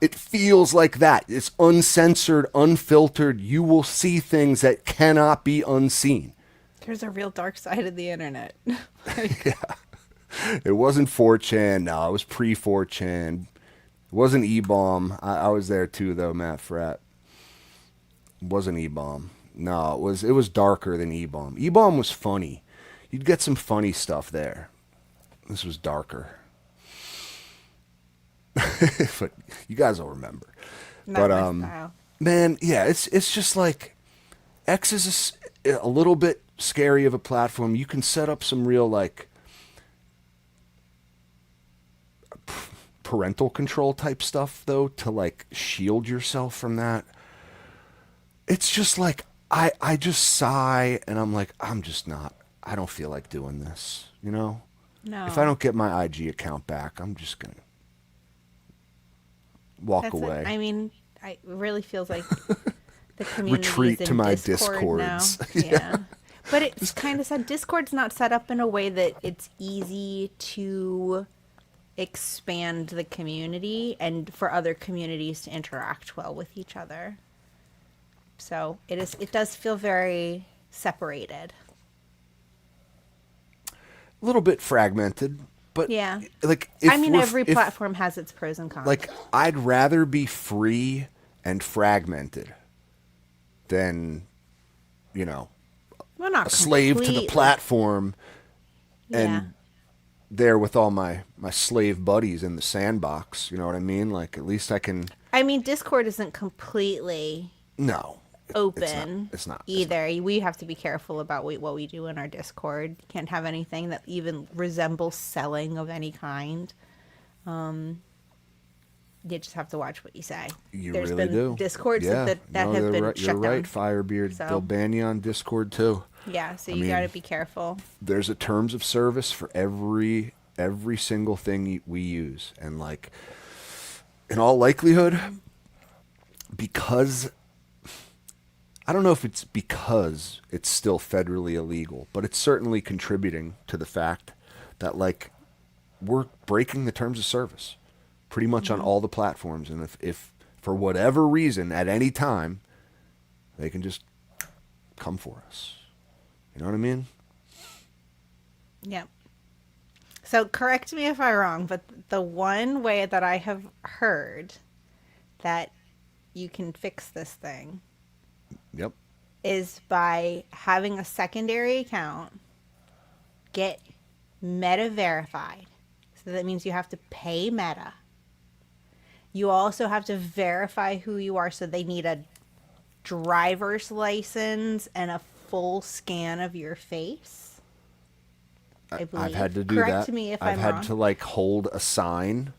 it feels like that. It's uncensored, unfiltered. You will see things that cannot be unseen. There's a real dark side of the internet. Yeah. It wasn't 4chan. No, it was pre-4chan. It wasn't E-Bomb. I was there too, though, Matt Fratt. It wasn't E-Bomb. No, it was darker than E-Bomb. E-Bomb was funny. You'd get some funny stuff there. This was darker. But you guys will remember. Not my style. Man, yeah, it's just like X is a little bit scary of a platform. You can set up some real like parental control type stuff though to like shield yourself from that. It's just like I just sigh and I'm like I don't feel like doing this, you know? No. If I don't get my IG account back, I'm just going to walk That's away. I mean, it really feels like the community Retreat is to in my Discord now. discords. Yeah. But it's kind of sad. Discord's not set up in a way that it's easy to expand the community and for other communities to interact well with each other. So it does feel very separated. A little bit fragmented, but Yeah. like Every platform has its pros and cons. Like I'd rather be free and fragmented than, you know, well, not a slave to the completely. platform and Yeah. there with all my slave buddies in the sandbox. You know what I mean? Like at least I can. Discord isn't completely No. open It's not. either. We have to be careful about what we do in our Discord. You can't have anything that even resembles selling of any kind. You just have to watch what you say. There's really been do. Discords that have been shut You're right, down. Firebeard. So- They'll ban you on Discord too. Yeah, so I you mean, got to be careful. There's a terms of service for every single thing we use, and like in all likelihood, because I don't know if it's because it's still federally illegal, but it's certainly contributing to the fact that like we're breaking the terms of service pretty much on all the platforms. And if for whatever reason at any time they can just come for us. You know what I mean? Yep. So correct me if I'm wrong, but the one way that I have heard that you can fix this thing Yep. is by having a secondary account, get Meta verified. So that means you have to pay Meta. You also have to verify who you are, so they need a driver's license and a full scan of your face. I believe. I've had to do Correct that. me if I've I'm had wrong. to like hold a sign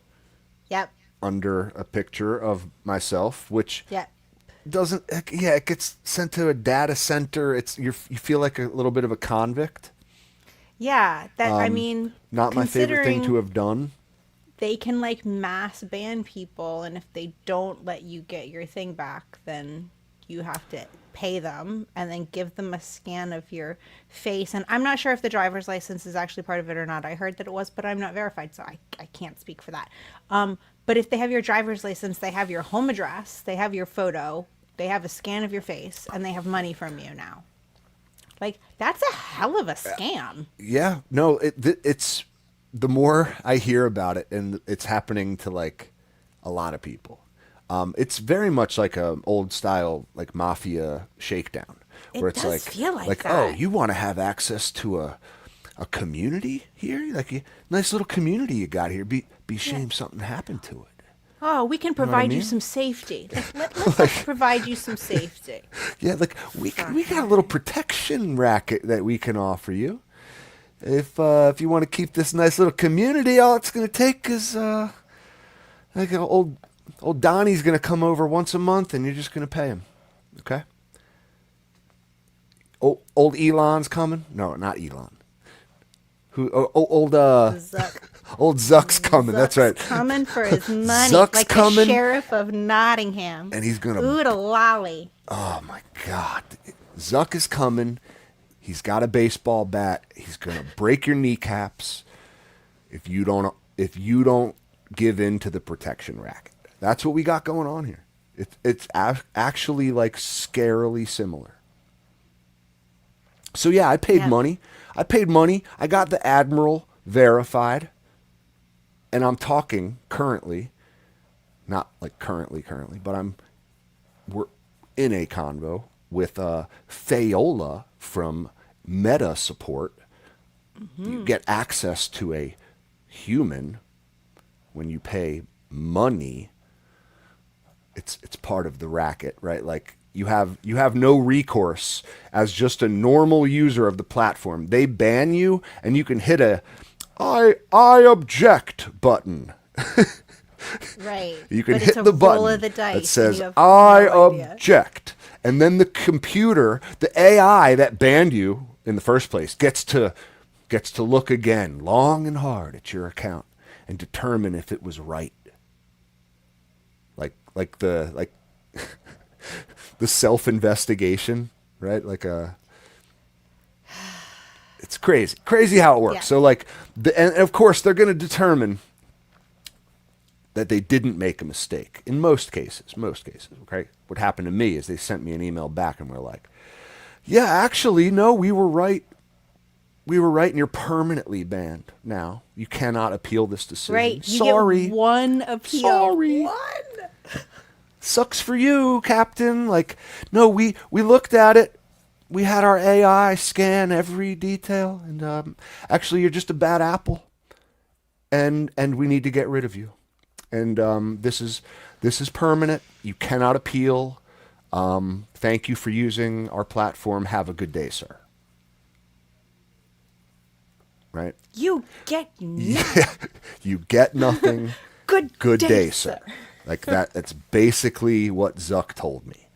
Yep. under a picture of myself, which Yep. doesn't. Yeah, it gets sent to a data center. You feel like a little bit of a convict. Yeah. That Not my favorite thing to considering have done. they can like mass ban people, and if they don't let you get your thing back, then you have to pay them and then give them a scan of your face. And I'm not sure if the driver's license is actually part of it or not. I heard that it was, but I'm not verified, so I can't speak for that. But if they have your driver's license, they have your home address, they have your photo, they have a scan of your face, and they have money from you now. Like, that's a hell of a scam. Yeah, no, it's the more I hear about it, and it's happening to like a lot of people. It's very much like a old style like mafia shakedown, where it's does like feel like oh, that. you want to have access to a community here, like a nice little community you got here. Be shame something happened to it. Oh, we can know what I provide you mean? some safety. Let's us provide you some safety. Yeah, like we got a little protection racket that we can offer you. If you want to keep this nice little community, all it's going to take is like old Donnie's going to come over once a month, and you're just going to pay him. Okay. Old Elon's coming. No, not Elon. Who? Old Zuck. Old Zuck's coming. That's right. Coming for his money, Zuck's like coming. the sheriff of Nottingham. And he's gonna. Ooh, the lolly. Oh my God, Zuck is coming. He's got a baseball bat. He's gonna break your kneecaps if you don't give in to the protection racket. That's what we got going on here. It's actually like scarily similar. So yeah, I paid money. I got the Admiral verified, and I'm talking currently, not like currently, but we're in a convo with Fayola from Meta Support. Mm-hmm. You get access to a human when you pay money. it's part of the racket, right? Like you have no recourse as just a normal user of the platform. They ban you, and you can hit a I object button. Right. You can But hit it's a the roll button of the dice, that and says you have I no idea. object, and then the computer, the AI that banned you in the first place, gets to look again, long and hard at your account and determine if it was right. Like the the self-investigation, right? It's crazy how it works. Yeah. So like and of course they're going to determine that they didn't make a mistake in most cases. Okay. What happened to me is they sent me an email back and were like, yeah, actually, no, we were right. We were right, and you're permanently banned now. You cannot appeal this decision. Right. You Sorry. get one appeal. Sorry. One. Sucks for you, Captain. Like, no, we looked at it. We had our AI scan every detail, and actually, you're just a bad apple, and we need to get rid of you. And this is permanent. You cannot appeal. Thank you for using our platform. Have a good day, sir. Right? You get nothing. Yeah. You get nothing. Good day, sir. Like that's basically what Zuck told me.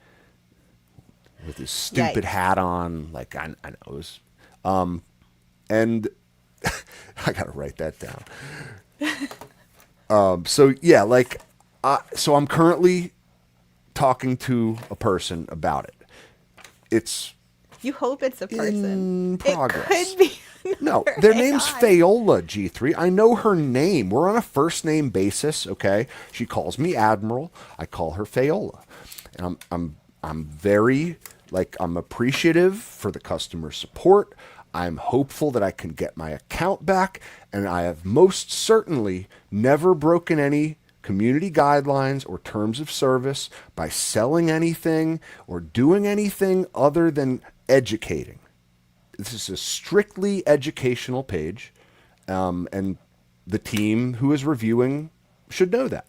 With his stupid Yikes. hat on. Like, I know it was. And I got to write that down. So, yeah, like, so I'm currently talking to a person about it. It's You hope it's a person. in progress. It could be. No, another their name's AI. Fayola, G3. I know her name. We're on a first name basis, okay? She calls me Admiral. I call her Fayola. And I'm very, like, I'm appreciative for the customer support. I'm hopeful that I can get my account back, and I have most certainly never broken any community guidelines or terms of service by selling anything or doing anything other than educating. This is a strictly educational page, and the team who is reviewing should know that.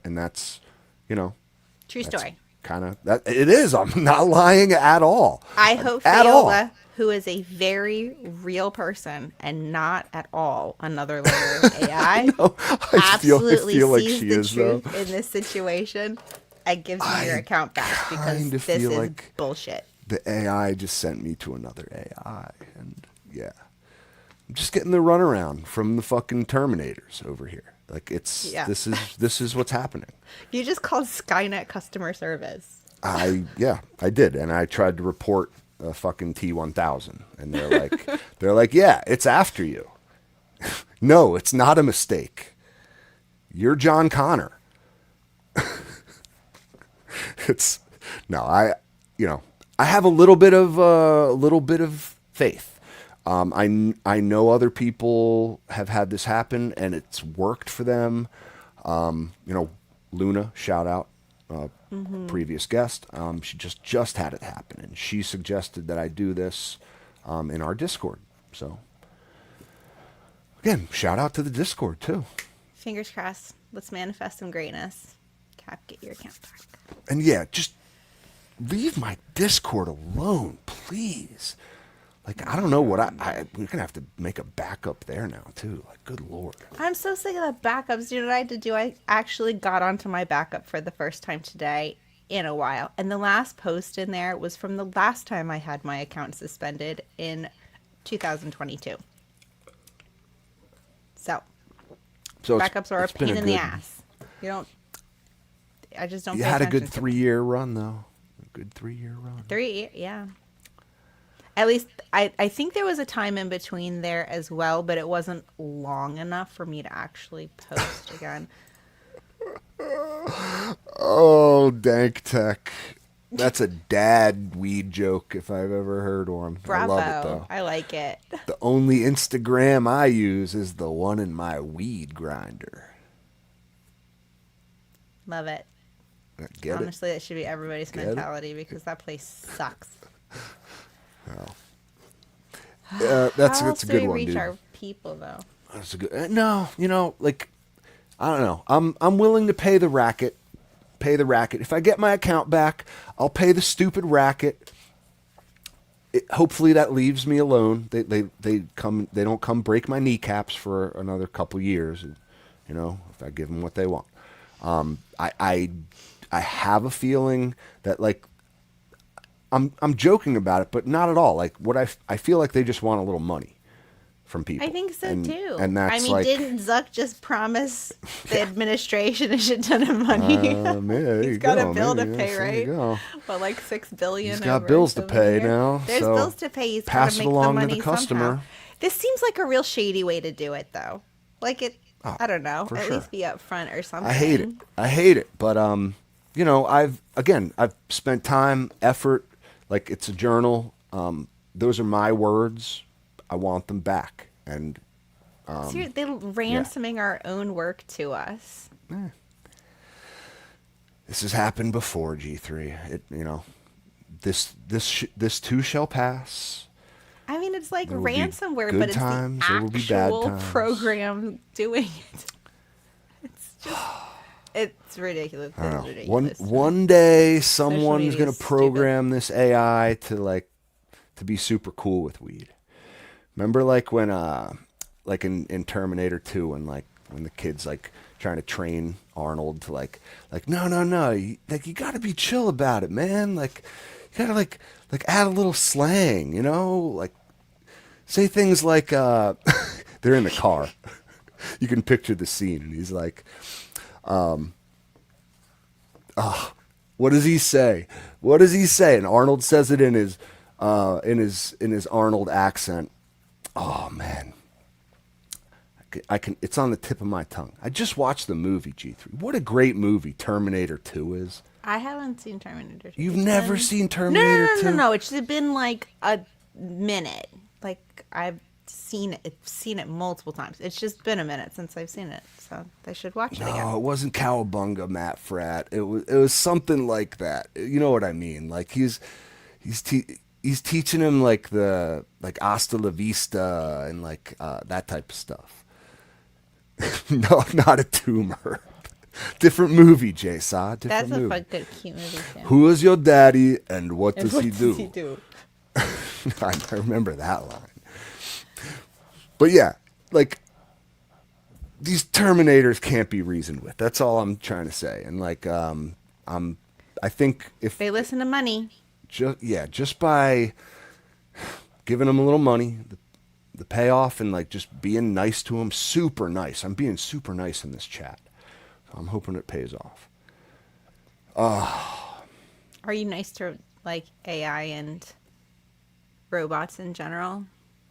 And that's, True story. kind of that. It is. I'm not lying at all. I hope At all. Fayola, who is a very real person and not at all another layer of AI, I absolutely feel like sees she the is, though. truth in this situation and gives you your account back because kinda this feel is like bullshit. The AI just sent me to another AI, and yeah, I'm just getting the runaround from the fucking Terminators over here. Like this is what's happening. You just called Skynet customer service. I did, and I tried to report a fucking T-1000, and they're like, yeah, it's after you. No, it's not a mistake. You're John Connor. I have a little bit of faith. I know other people have had this happen, and it's worked for them. Luna, shout out, previous guest. She just had it happen, and she suggested that I do this in our Discord. So, again, shout out to the Discord too. Fingers crossed. Let's manifest some greatness. Cap, get your account back. And yeah, just leave my Discord alone, please. Like, I don't know what we're gonna have to make a backup there now too. Like, good lord. I'm so sick of the backups. You know what I had to do? I actually got onto my backup for the first time today in a while. And the last post in there was from the last time I had my account suspended in 2022. So backups are a pain in the ass. I just don't. You pay had a good attention to 3-year run though. A good 3-year run. 3, yeah. At least I think there was a time in between there as well, but it wasn't long enough for me to actually post again. Oh, dank tech. That's a dad weed joke if I've ever heard one. Bravo. I love it though. I like it. The only Instagram I use is the one in my weed grinder. Love it. Get Honestly, that should be everybody's Get it? mentality because that place sucks. That's How else a do good we one, reach dude. our people though? That's a good. No, like, I don't know. I'm willing to pay the racket pay the racket. If I get my account back, I'll pay the stupid racket. Hopefully that leaves me alone. They don't come break my kneecaps for another couple years. You know, if I give them what they want. I have a feeling that like I'm joking about it, but not at all. Like what I feel like they just want a little money from people. I think so too. And that's I mean, like, didn't Zuck just promise the administration a shit ton of money? He's got a bill to pay, right? Well, like $6 billion. He's got bills to pay now. There's so bills to pay. He's got pass to it make along the money to the customer. somehow. This seems like a real shady way to do it, though. Like it. I don't know. At least be upfront or something. I hate it. But you know, I've spent time, effort. Like it's a journal. Those are my words. I want them back. And they're ransoming our own work to us. This has happened before, G3. You know, this too shall pass. I mean, it's like ransomware, but it's times, the actual program doing it. It's just, it's ridiculous. It's ridiculous. One day, someone's gonna program this AI to be super cool with weed. Remember, like when, like in Terminator 2, when the kid's like trying to train Arnold to like no, you gotta be chill about it, man. Like you gotta like add a little slang, you know, like say things like they're in the car. You can picture the scene, and he's like, what does he say? What does he say? And Arnold says it in his Arnold accent. Oh man, I can. It's on the tip of my tongue. I just watched the movie G3. What a great movie Terminator 2 is. I haven't seen Terminator 2. You've never seen Terminator 2? No. It's been like a minute. Like I've seen it multiple times. It's just been a minute since I've seen it, so I should watch it again. No, it wasn't Cowabunga, Matt Fratt. It was something like that. You know what I mean? Like he's teaching him like hasta la vista and like that type of stuff. No, not a tumor. Different movie, Jay-Saw. That's a fun, good, cute movie too. Who is your daddy and what does he do? Does he do? I remember that line. But yeah, like these Terminators can't be reasoned with. That's all I'm trying to say. And like I think if they listen to money. Just by giving them a little money, the payoff, and like just being nice to them, super nice. I'm being super nice in this chat. So I'm hoping it pays off. Are you nice to like AI and robots in general?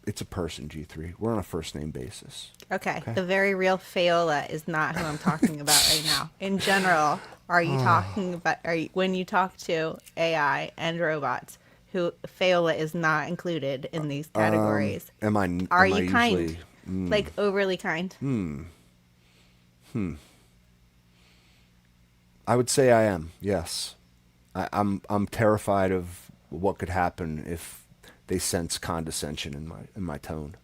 It's a person, G3. We're on a first name basis. Okay. The very real Fayola is not who I'm talking about right now. In general, are you talking about when you talk to AI and robots, who Fayola is not included in these categories? Are you kind? Like overly kind? I would say I am. Yes. I'm terrified of what could happen if they sense condescension in my tone.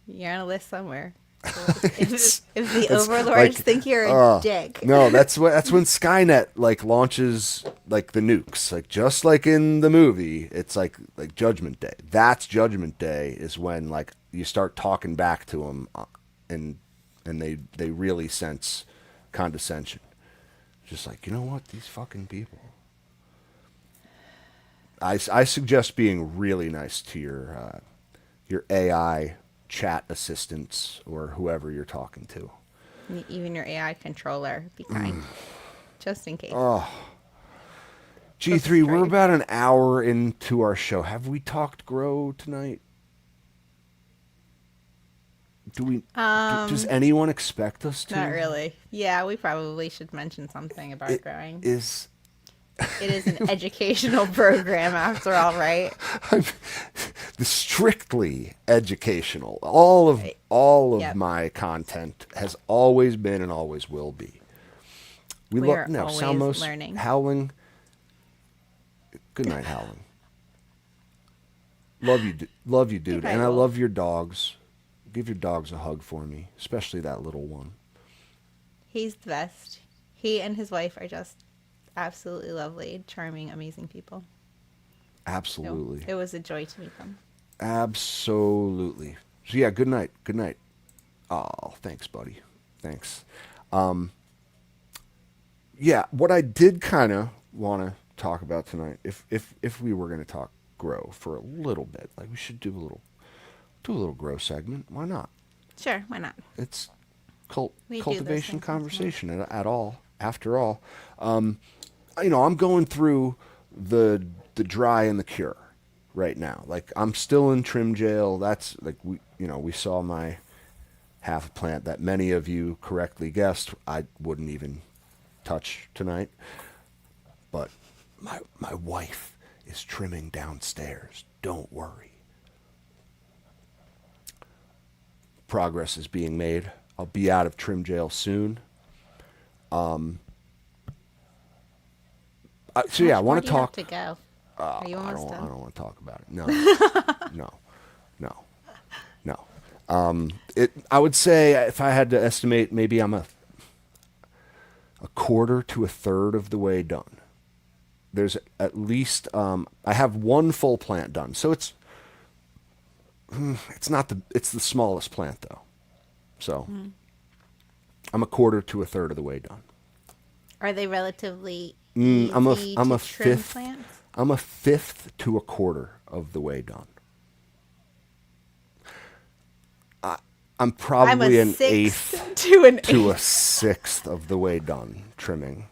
You're on a list somewhere. If the overlords think you're a dick. No, that's when Skynet like launches like the nukes. Like just like in the movie, it's like Judgment Day. That's Judgment Day is when like you start talking back to them, and they really sense condescension. Just like, you know what, these fucking people. I suggest being really nice to your AI chat assistants or whoever you're talking to. Even your AI controller, be kind, just in case. G3, we're about an hour into our show. Have we talked grow tonight? Do we? Does anyone expect us to? Not really. Yeah, we probably should mention something about growing. It is an educational program, after all, right? Strictly educational. All of my content has always been and always will be. We are always learning. Howling. Good night, Howling. Love you, dude, and I love your dogs. Give your dogs a hug for me, especially that little one. He's the best. He and his wife are just absolutely lovely, charming, amazing people. So Absolutely. it was a joy to meet them. Absolutely. So yeah, good night. Good night. Oh, thanks, buddy. Thanks. Yeah, what I did kind of want to talk about tonight, if we were going to talk grow for a little bit, like we should do a little grow segment. Why not? Sure, why not? It's We do those cultivation things once in a while. conversation at all. After all, I'm going through the dry and the cure right now. Like I'm still in trim jail. That's like we saw my half a plant that many of you correctly guessed I wouldn't even touch tonight. But my wife is trimming downstairs. Don't worry. Progress is being made. I'll be out of trim jail soon. So yeah, I want to talk. To go. Are you I almost don't. I done? don't want to talk about it. No, no. I would say if I had to estimate, maybe I'm a quarter to a third of the way done. There's at least I have one full plant done, so it's the smallest plant though. So I'm a quarter to a third of the way done. Are they relatively I'm a easy to trim fifth. plants? I'm a fifth to a quarter of the way done. I'm probably I'm a an sixth eighth to an to a eighth. sixth of the way done trimming.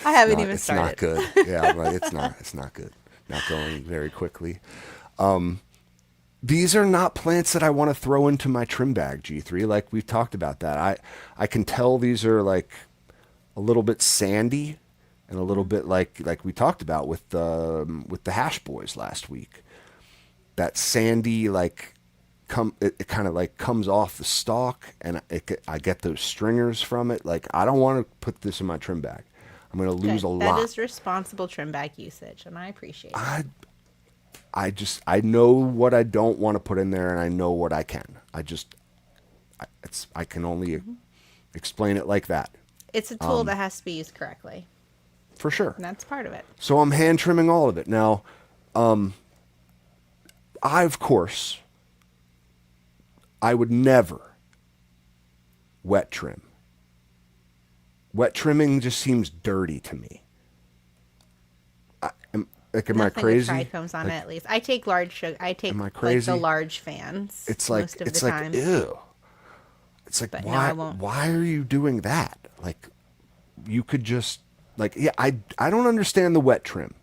I haven't even It's started. not good. Yeah, right. It's not good. Not going very quickly. These are not plants that I want to throw into my trim bag, G3. Like we've talked about that. I can tell these are like a little bit sandy and a little bit like we talked about with the hash boys last week. That sandy it kind of like comes off the stalk and I get those stringers from it. Like I don't want to put this in my trim bag. I'm going to lose Good. a That lot. is responsible trim bag usage, and I appreciate it. I know what I don't want to put in there, and I know what I can. I can only explain it like that. It's a tool that has to be used correctly, For sure. and that's part of it. So I'm hand trimming all of it. Now, of course, I would never wet trim. Wet trimming just seems dirty to me. Am I Nothing with crazy? trichomes on it, at least. I take large sugar. I take Am I like crazy? the large fans. It's like most of it's the like time. ew. It's like But no, I won't. why are you doing that? Like you could just I don't understand the wet trim.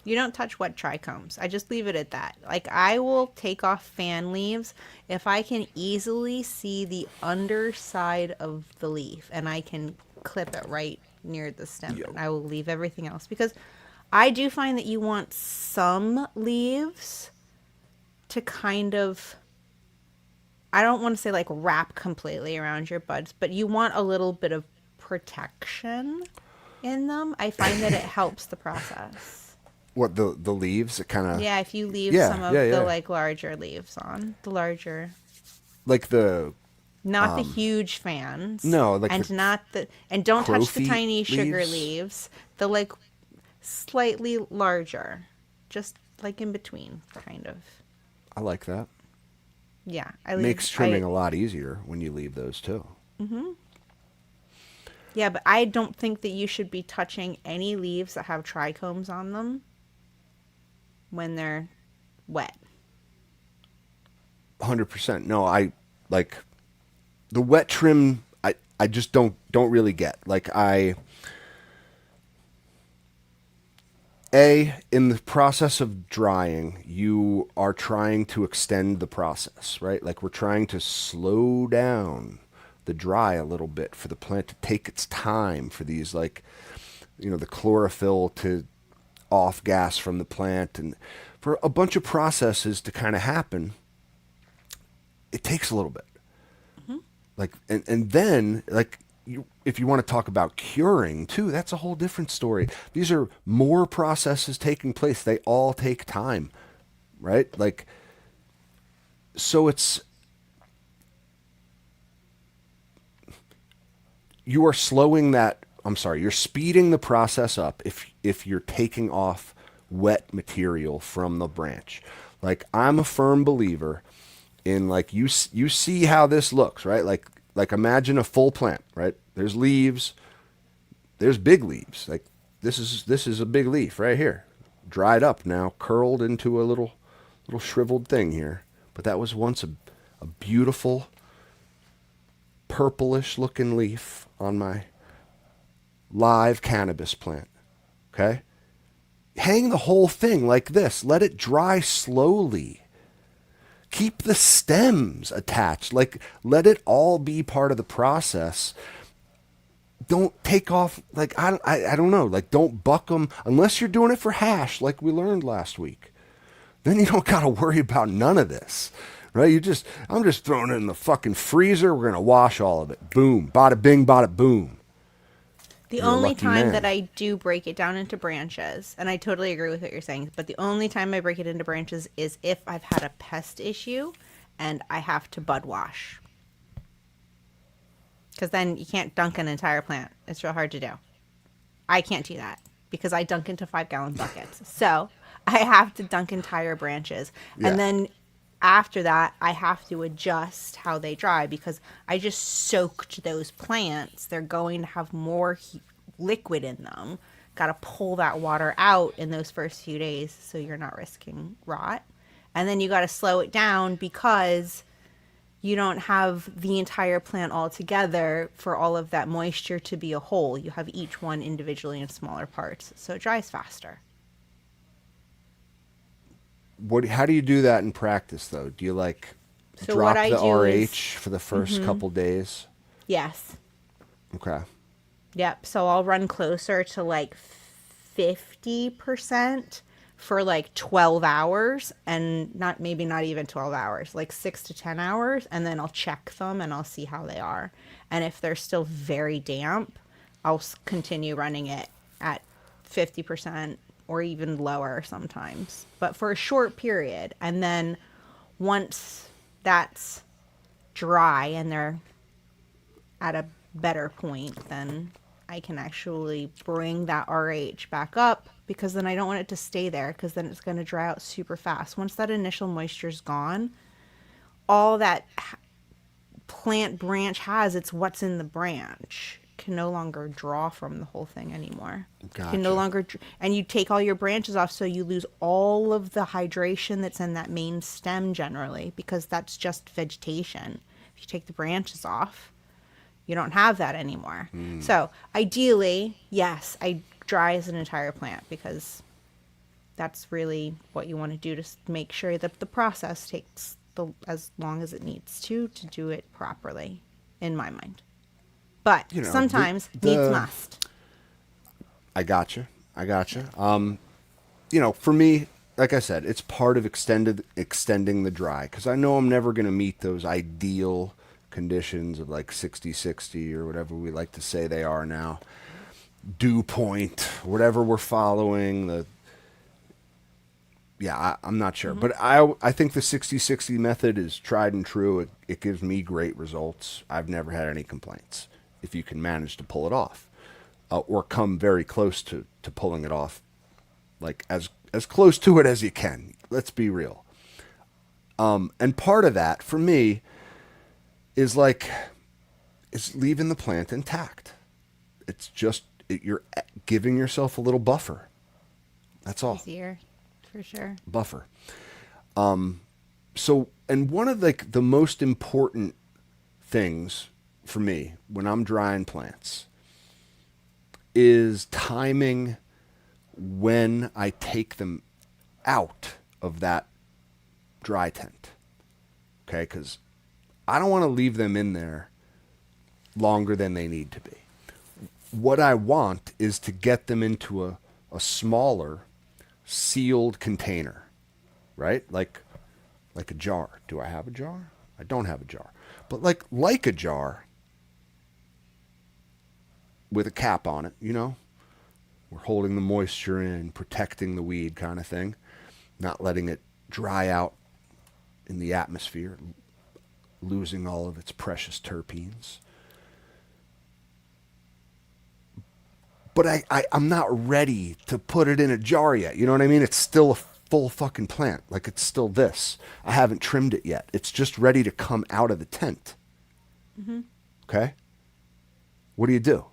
You don't touch wet trichomes. I just leave it at that. Like I will take off fan leaves if I can easily see the underside of the leaf and I can clip it right near the stem. Yo. And I will leave everything else because I do find that you want some leaves to kind of, I don't want to say like wrap completely around your buds, but you want a little bit of protection in them. I find that it helps the process. What the leaves? It kind of Yeah, if you leave Yeah, some of yeah, the yeah. like larger leaves on, the larger, like the not the huge fans. no, like and the not the and don't touch the crowfeet tiny sugar leaves? leaves. The like slightly larger, just like in between, kind of. I like that. Yeah, I Makes trimming a lot easier when you leave those too. Yeah, but I don't think that you should be touching any leaves that have trichomes on them when they're wet. 100%. No, I like the wet trim. I just don't really get. Like in the process of drying, you are trying to extend the process, right? Like we're trying to slow down the dry a little bit for the plant to take its time for these the chlorophyll to off gas from the plant and for a bunch of processes to kind of happen. It takes a little bit. Like, and then if you want to talk about curing too, that's a whole different story. These are more processes taking place. They all take time, right? Like, so you are slowing that. I'm sorry, you're speeding the process up if you're taking off wet material from the branch. Like I'm a firm believer in like you see how this looks, right? Like imagine a full plant, right? There's leaves, there's big leaves. Like this is a big leaf right here, dried up now, curled into a little shriveled thing here. But that was once a beautiful purplish looking leaf on my live cannabis plant. Okay? Hang the whole thing like this. Let it dry slowly. Keep the stems attached. Like, let it all be part of the process. Don't take off, like, I don't know, like, don't buck them unless you're doing it for hash, like we learned last week. Then you don't got to worry about none of this, right? I'm just throwing it in the fucking freezer. We're going to wash all of it. Boom. Bada bing, bada boom. The You're a only lucky time man. that I do break it down into branches, and I totally agree with what you're saying, but the only time I break it into branches is if I've had a pest issue and I have to bud wash. Because then you can't dunk an entire plant. It's real hard to do. I can't do that because I dunk into 5-gallon buckets. So I have to dunk entire branches. Yeah. And then after that, I have to adjust how they dry because I just soaked those plants. They're going to have more liquid in them. Got to pull that water out in those first few days so you're not risking rot. And then you got to slow it down because you don't have the entire plant all together for all of that moisture to be a whole. You have each one individually in smaller parts, so it dries faster. How do you do that in practice, though? Do you like So drop what I the do RH is- for the first couple days? Yes. Okay. Yep. So I'll run closer to like 50% for like 12 hours and not even 12 hours, like 6 to 10 hours. And then I'll check them and I'll see how they are. And if they're still very damp, I'll continue running it at 50% or even lower sometimes, but for a short period. And then once that's dry and they're at a better point, then I can actually bring that RH back up because then I don't want it to stay there because then it's going to dry out super fast. Once that initial moisture's gone, all that plant branch has, it's what's in the branch. Can no longer draw from the whole thing anymore. Gotcha. Can no longer, and you take all your branches off, so you lose all of the hydration that's in that main stem generally, because that's just vegetation. If you take the branches off, you don't have that anymore. So ideally, yes, I dry as an entire plant because that's really what you want to do to make sure that the process takes as long as it needs to do it properly, in my mind. But sometimes needs must. I gotcha. For me, like I said, it's part of extending the dry because I know I'm never going to meet those ideal conditions of like 60-60 or whatever we like to say they are now. Dew point, whatever we're following. I'm not sure. But I think the 60-60 method is tried and true. It gives me great results. I've never had any complaints if you can manage to pull it off. Or come very close to pulling it off, like as close to it as you can. Let's be real. And part of that for me is leaving the plant intact. It's just you're giving yourself a little buffer. That's all. Easier, for sure. Buffer. So, and one of the most important things for me when I'm drying plants is timing when I take them out of that dry tent. Okay, because I don't want to leave them in there longer than they need to be. What I want is to get them into a smaller sealed container, right? Like a jar. Do I have a jar? I don't have a jar. But like a jar with a cap on it, We're holding the moisture in, protecting the weed kind of thing, not letting it dry out in the atmosphere, losing all of its precious terpenes. but I'm not ready to put it in a jar yet. You know what I mean? It's still a full fucking plant. Like it's still this. I haven't trimmed it yet. It's just ready to come out of the tent. Okay? What do?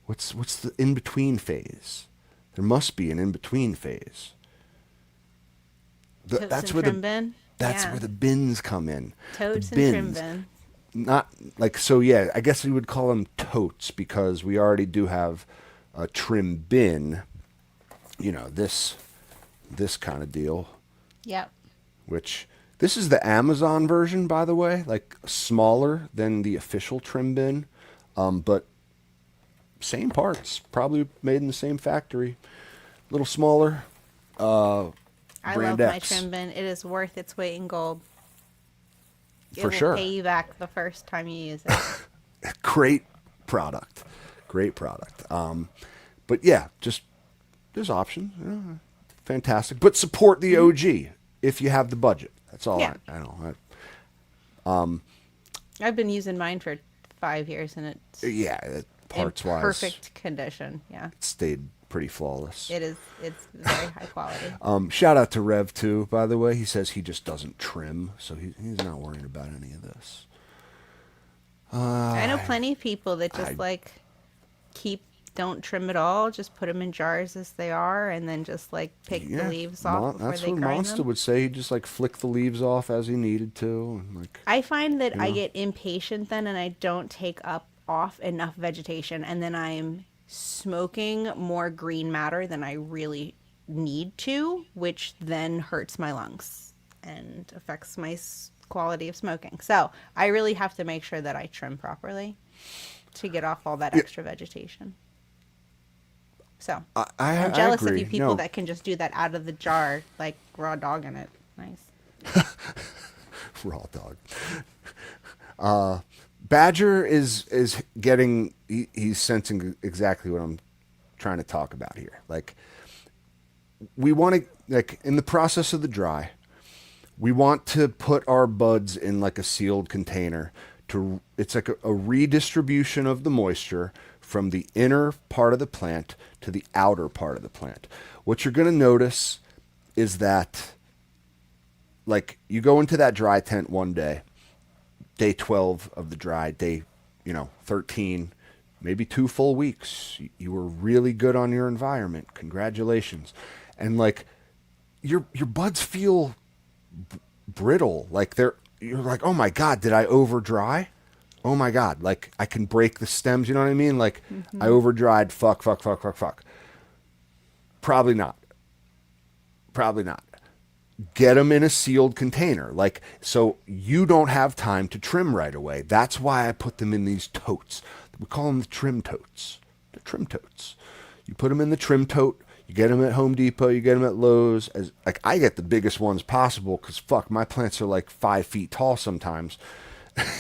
What's the in-between phase? There must be an in-between phase. Totes That's and where trim bin? that's Yeah. where the bins come in. Totes The and trim bin. Not like so. Yeah, I guess we would call them totes because we already do have a trim bin. You know, this kind of deal. Yep. Which this is the Amazon version, by the way, like smaller than the official trim bin, but same parts, probably made in the same factory. A little smaller. I Brand love my X. trim bin. It is worth its weight in gold. For It sure. will pay you back the first time you use it. Great product. But yeah, just there's options. Yeah, fantastic. But support the OG if you have the budget. That's all Yeah. I know. I've been using mine for 5 years and it's in Parts wise, perfect condition. Yeah. it stayed pretty flawless. It's very high quality. Shout out to Rev too, by the way. He says he just doesn't trim, so he's not worrying about any of this. I know plenty of people that just I- don't trim at all, just put them in jars as they are and then just like pick the leaves off before That's they what grind Monster them. would say. He'd just like flick the leaves off as he needed to, and like I find that I get impatient then and I don't take off enough vegetation and then I'm smoking more green matter than I really need to, which then hurts my lungs and affects my quality of smoking. So I really have to make sure that I trim properly to get off all that extra vegetation. So I'm jealous of agree. you people No. that can just do that out of the jar, like raw dog in it. Nice. raw dog. Badger is getting. He's sensing exactly what I'm trying to talk about here. Like we want to, like in the process of the dry, we want to put our buds in like a sealed container. It's like a redistribution of the moisture from the inner part of the plant to the outer part of the plant. What you're going to notice is that, like, you go into that dry tent one day, day 12 of the dry, day, 13, maybe 2 full weeks. You were really good on your environment. Congratulations. And like, your buds feel brittle. Like you're like, oh my God, did I over dry? Oh my God, like I can break the stems, you know what I mean? Like I over dried, fuck. Probably not. Get them in a sealed container. Like, so you don't have time to trim right away. That's why I put them in these totes. We call them the trim totes. The trim totes. You put them in the trim tote. You get them at Home Depot. You get them at Lowe's. Like I get the biggest ones possible because fuck, my plants are like 5 feet tall sometimes.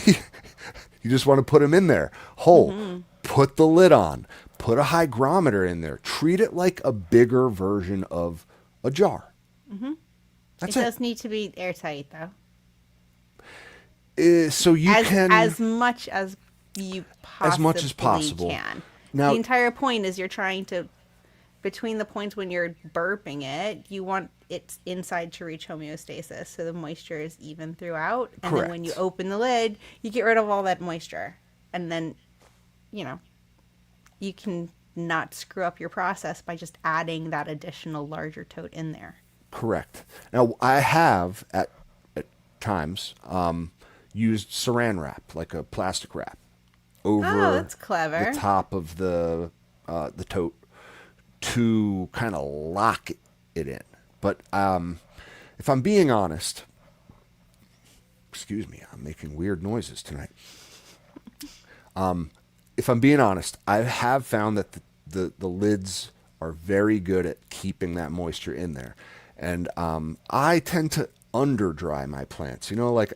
You just want to put them in there whole. Put the lid on. Put a hygrometer in there. Treat it like a bigger version of a jar. That's It it. does need to be airtight though. So you can as much as you possibly As much as possible. can. Now- The entire point is you're trying to, between the points when you're burping it, you want it inside to reach homeostasis so the moisture is even throughout. And then when you Correct. open the lid, you get rid of all that moisture. And then, you can not screw up your process by just adding that additional larger tote in there. Correct. Now I have at times used saran wrap, like a plastic wrap, over Oh, that's clever. the top of the tote to kind of lock it in. But if I'm being honest, excuse me, I'm making weird noises tonight. If I'm being honest, I have found that the lids are very good at keeping that moisture in there. And I tend to under dry my plants. Like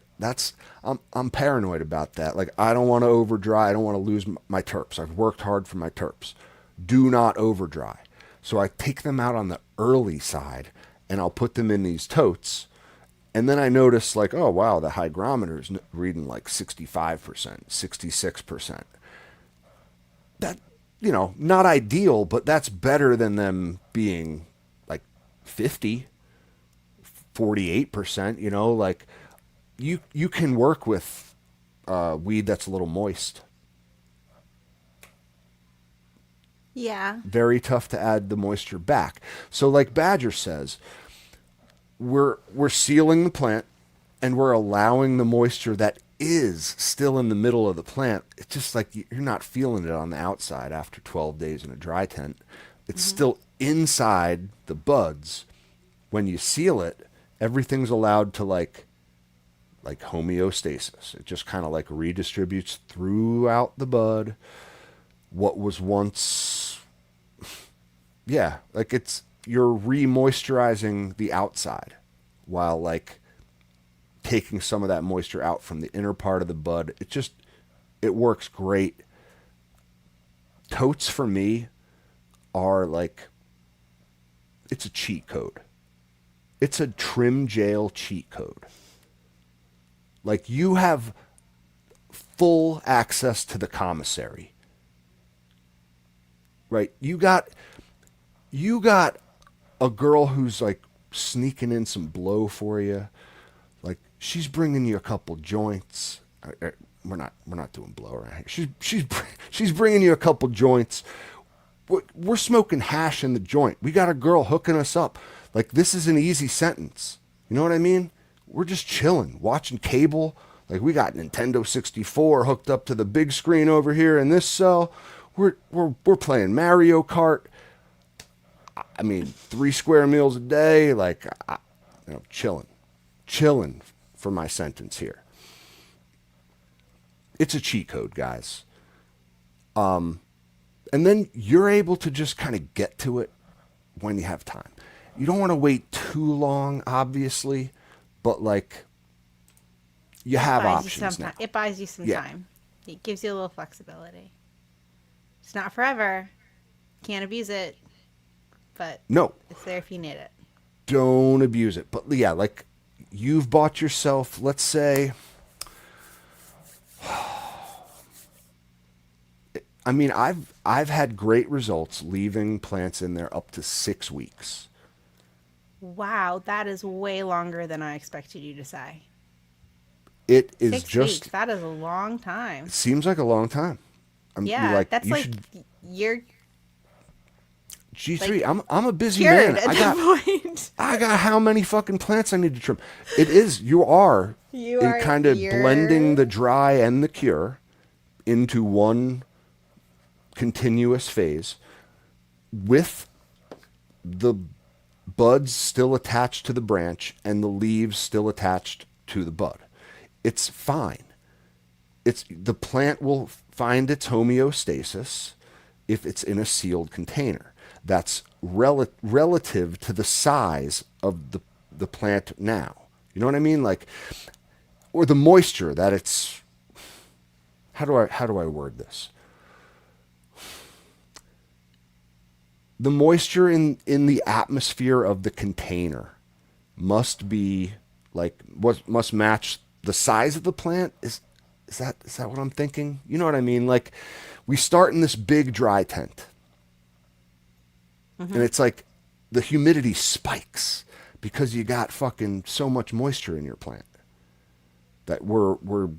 I'm paranoid about that. Like I don't want to over dry. I don't want to lose my terps. I've worked hard for my terps. Do not over dry. So I take them out on the early side and I'll put them in these totes. And then I notice like, oh wow, the hygrometer is reading like 65%, 66%. not ideal, but that's better than them being like 50, 48%, like you can work with weed that's a little moist. Yeah. Very tough to add the moisture back. So like Badger says, we're sealing the plant and we're allowing the moisture that is still in the middle of the plant. It's just like you're not feeling it on the outside after 12 days in a dry tent. It's still inside the buds. When you seal it, everything's allowed to like homeostasis. It just kind of like redistributes throughout the bud what was once, yeah, like you're re-moisturizing the outside while like taking some of that moisture out from the inner part of the bud. It works great. Totes for me are like, it's a cheat code. It's a trim jail cheat code. Like you have full access to the commissary. Right? You got a girl who's like sneaking in some blow for you. Like she's bringing you a couple joints. We're not doing blow right here. She's bringing you a couple joints. We're smoking hash in the joint. We got a girl hooking us up. Like this is an easy sentence. You know what I mean? We're just chilling, watching cable. Like we got Nintendo 64 hooked up to the big screen over here in this cell. We're playing Mario Kart. I mean, 3 square meals a day. Like, chilling for my sentence here. It's a cheat code, guys. And then you're able to just kind of get to it when you have time. You don't want to wait too long, obviously, but like, you have options now. It buys you some time. It gives you a little flexibility. It's not forever. Can't abuse it. But no, it's there if you need it. Don't abuse it. But yeah, like you've bought yourself, let's say, I mean, I've had great results leaving plants in there up to 6 weeks. Wow, that is way longer than I expected you to say. It is 6 just weeks. That is a long time. It seems like a long time. Yeah, that's like you're G3. Like, I'm a busy cured man. at that point. I got how many fucking plants I need to trim. It is you are kind of blending the dry and the cure into one continuous phase with the buds still attached to the branch and the leaves still attached to the bud. It's fine. The plant will find its homeostasis if it's in a sealed container. That's relative to the size of the plant now. You know what I mean? Like, or the moisture that it's. How do I word this? The moisture in the atmosphere of the container must be like must match the size of the plant. Is that what I'm thinking? You know what I mean? Like, we start in this big dry tent. Mm-hmm. And it's like the humidity spikes because you got fucking so much moisture in your plant that we're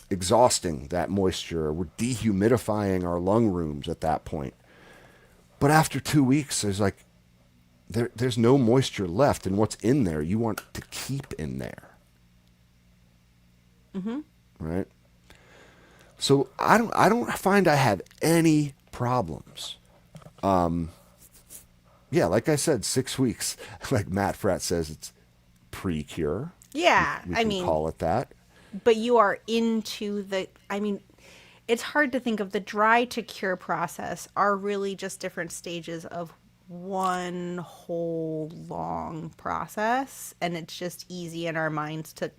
exhausting that moisture. We're dehumidifying our lung rooms at that point. But after 2 weeks, there's no moisture left, and what's in there you want to keep in there. Mm-hmm. Right? So I don't find I have any problems. Yeah, like I said, 6 weeks. Like Matt Fratt says, it's pre-cure. Yeah, we can call it that. But you are into it's hard to think of the dry to cure process are really just different stages of one whole long process. And it's just easy in our minds to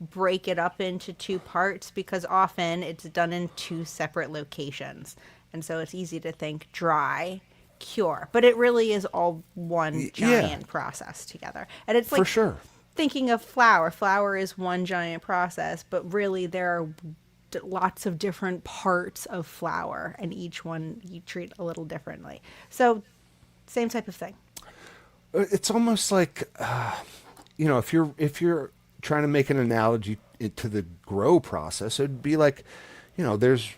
break it up into 2 parts because often it's done in 2 separate locations. And so it's easy to think dry, cure. But it really is all one giant process together. And it's like for sure. Thinking of flour. Flour is one giant process, but really there are lots of different parts of flour, and each one you treat a little differently. So same type of thing. It's almost like, if you're trying to make an analogy to the grow process, it'd be like, there's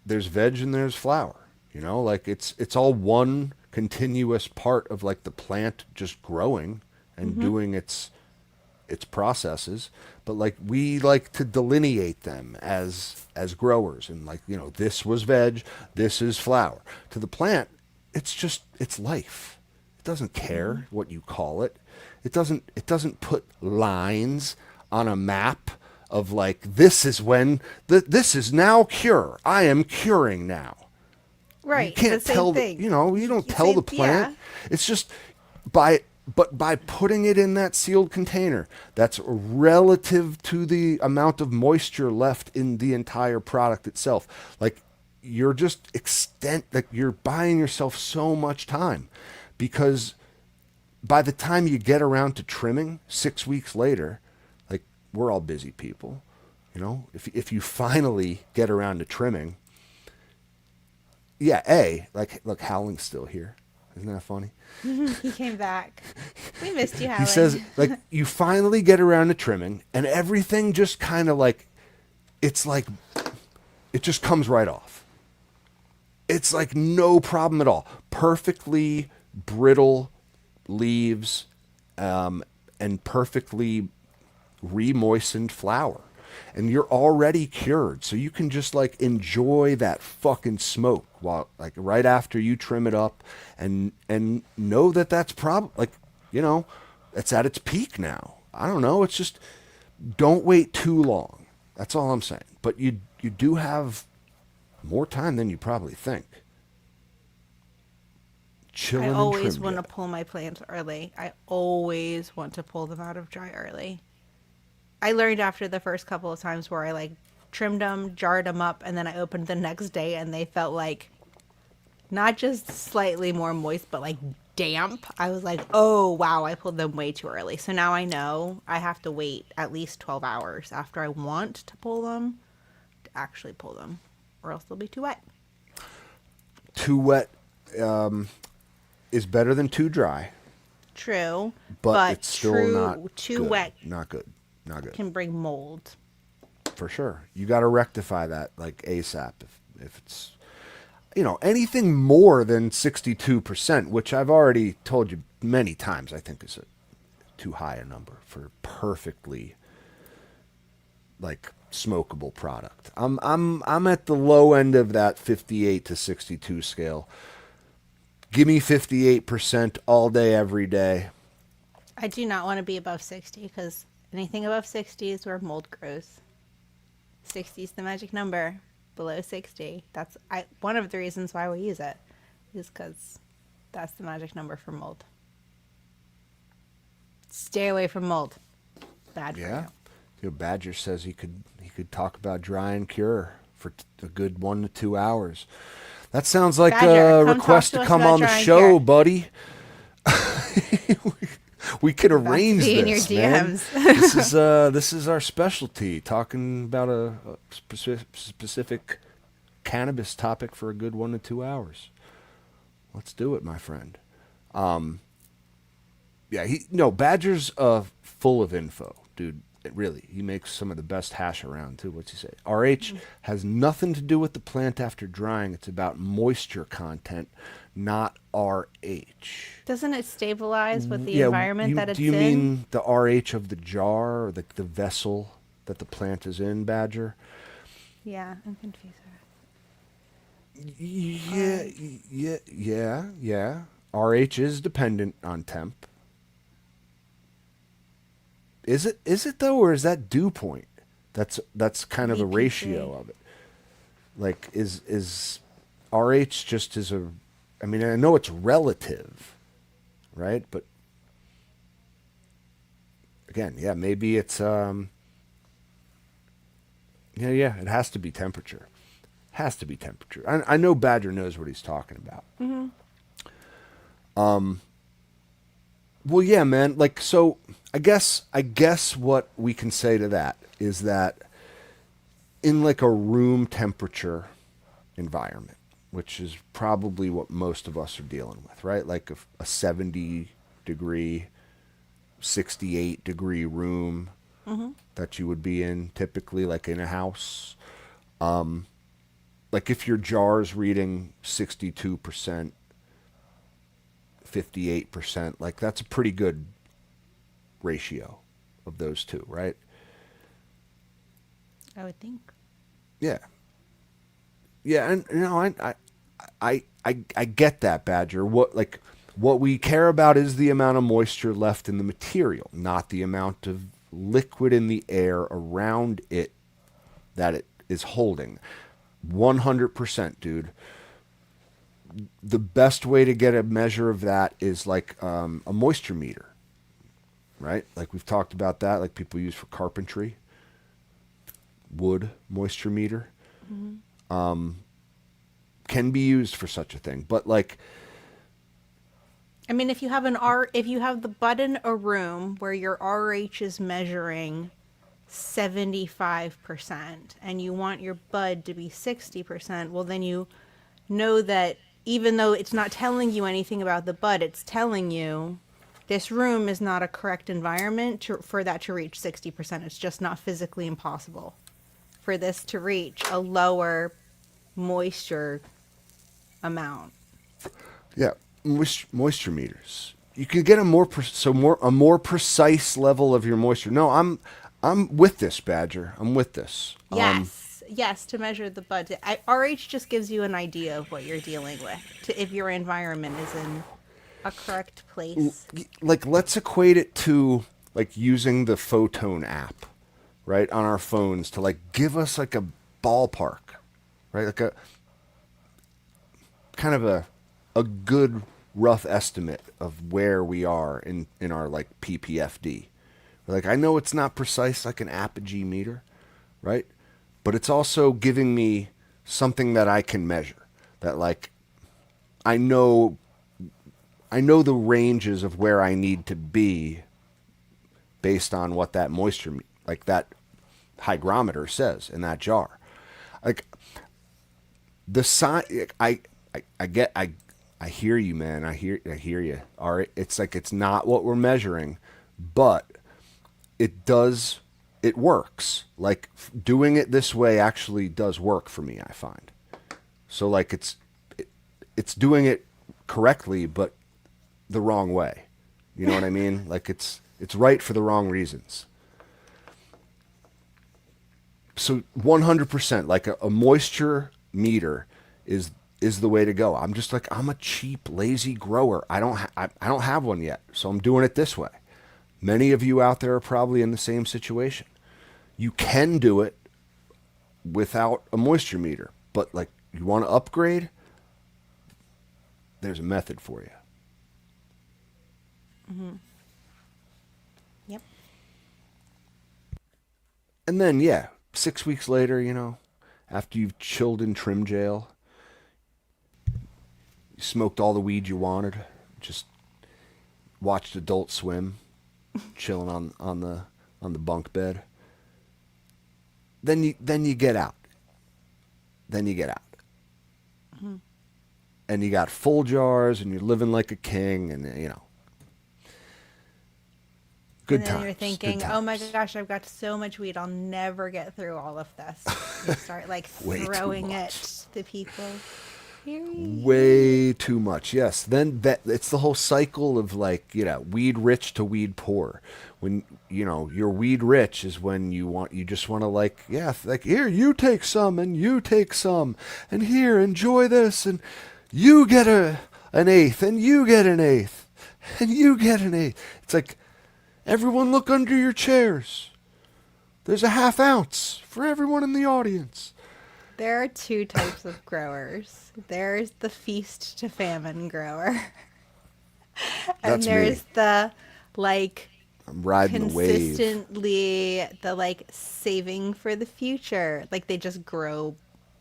veg and there's flour. Like it's all one continuous part of like the plant just growing and doing its processes. But like we like to delineate them as growers, and like, this was veg, this is flour. To the plant, it's life. It doesn't care what you call it. It doesn't put lines on a map of like, this is when this is now cure. I am curing now. Right. You can't the same tell thing. you don't tell the plant. Yeah. It's just by putting it in that sealed container that's relative to the amount of moisture left in the entire product itself. Like, you're just you're buying yourself so much time, because by the time you get around to trimming 6 weeks later, like, we're all busy people, if you finally get around to trimming, look, Howling's still here. Isn't that funny? He came back. We missed you, Howling. He says, like, you finally get around to trimming, and everything just kind of like, it's like, it just comes right off. It's like no problem at all. Perfectly brittle leaves, and perfectly re-moistened flour. And you're already cured, so you can just like enjoy that fucking smoke while, like, right after you trim it up, and know that that's it's at its peak now. I don't know. It's just, don't wait too long. That's all I'm saying. But you do have more time than you probably think. Chill I and always trim want to yet. pull my plants early. I always want to pull them out of dry early. I learned after the first couple of times where I like trimmed them, jarred them up, and then I opened the next day and they felt like not just slightly more moist, but like damp. I was like, oh wow, I pulled them way too early. So now I know I have to wait at least 12 hours after I want to pull them to actually pull them, or else they'll be too wet. Too wet is better than too dry, True, but it's still not too good. wet Not good. Not good. can bring mold. For sure. You got to rectify that like ASAP if it's, anything more than 62%, which I've already told you many times, I think is too high a number for perfectly like smokable product. I'm at the low end of that 58 to 62 scale. Give me 58% all day every day. I do not want to be above 60 because anything above 60 is where mold grows. 60 is the magic number. Below 60, that's one of the reasons why we use it, is because that's the magic number for mold. Stay away from mold. Bad for Yeah. you. Badger says he could talk about dry and cure for a good 1 to 2 hours. That sounds like Badger, a come request talk to to us come about on the dry and show, cure. buddy. We could arrange be in your this, man. DMs. This is our specialty, talking about a specific cannabis topic for a good 1 to 2 hours. Let's do it, my friend. Badger's full of info, dude. Really, he makes some of the best hash around too. What's he say? RH has nothing to do with the plant after drying. It's about moisture content, not RH. Doesn't it stabilize with the environment that it's in? Do you mean the RH of the jar, or the vessel that the plant is in, Badger? Yeah, I'm confused. Yeah. RH is dependent on temp. Is it though, or is that dew point? That's kind of the VPC. ratio of it. Like, is RH just as a? I mean, I know it's relative, right? But again, maybe it's it has to be temperature. Has to be temperature. I know Badger knows what he's talking about. Mm-hmm. Well, yeah, man. Like, so I guess what we can say to that is that in like a room temperature environment, which is probably what most of us are dealing with, right? Like a 70 degree, 68 degree room that you would be in typically, like in a house. Like if your jar's reading 62%, 58%, like that's a pretty good ratio of those two, right? I would think. Yeah. Yeah, and you know, I get that, Badger. What we care about is the amount of moisture left in the material, not the amount of liquid in the air around it that it is holding. 100%, dude. The best way to get a measure of that is like a moisture meter, right? Like we've talked about that, like people use for carpentry. Wood moisture meter can be used for such a thing, but like, I mean, if you have the bud in a room where your RH is measuring 75% and you want your bud to be 60%, well, then you know that even though it's not telling you anything about the bud, it's telling you this room is not a correct environment for that to reach 60%. It's just not physically impossible for this to reach a lower moisture amount. yeah, moisture meters. You can get a more precise level of your moisture. No, I'm with this, Badger. I'm with this. Yes, to measure the bud. RH just gives you an idea of what you're dealing with, if your environment is in a correct place. Like, let's equate it to like using the Photone app, right, on our phones to like give us like a ballpark, right? Like a kind of a good rough estimate of where we are in our like PPFD. Like, I know it's not precise like an apogee meter, right? But it's also giving me something that I can measure. That like I know the ranges of where I need to be based on what that moisture, like that hygrometer says in that jar. Like the sign, I hear you, man. I hear you. All right, it's like it's not what we're measuring, but it works. Like doing it this way actually does work for me, I find. So like it's doing it correctly, but the wrong way. You know what I mean? Like it's right for the wrong reasons. So 100%, like a moisture meter is the way to go. I'm just like, I'm a cheap, lazy grower. I don't have one yet, so I'm doing it this way. Many of you out there are probably in the same situation. You can do it without a moisture meter, but like you want to upgrade, there's a method for you. Mm-hmm. Yep. And then, yeah, 6 weeks later, you know, after you've chilled in trim jail, you smoked all the weed you wanted, just watched Adult Swim, chilling on the bunk bed. Then you get out. Mm-hmm. And you got full jars, and you're living like a king, and you know. Good and then times. You're thinking, oh my gosh, I've got so much weed, I'll never get through all of this. You start like throwing it to people. Way too much, yes. Then it's the whole cycle of like, you know, weed rich to weed poor. When, you know, you're weed rich is when you just want to like, yeah, like here, you take some and you take some and here, enjoy this and you get an eighth and you get an eighth and you get an eighth. It's like, everyone look under your chairs. There's a half ounce for everyone in the audience. There are two types of growers. There's the feast to famine grower. And That's there's me. the like I'm riding the wave. Consistently the like saving for the future. Like they just grow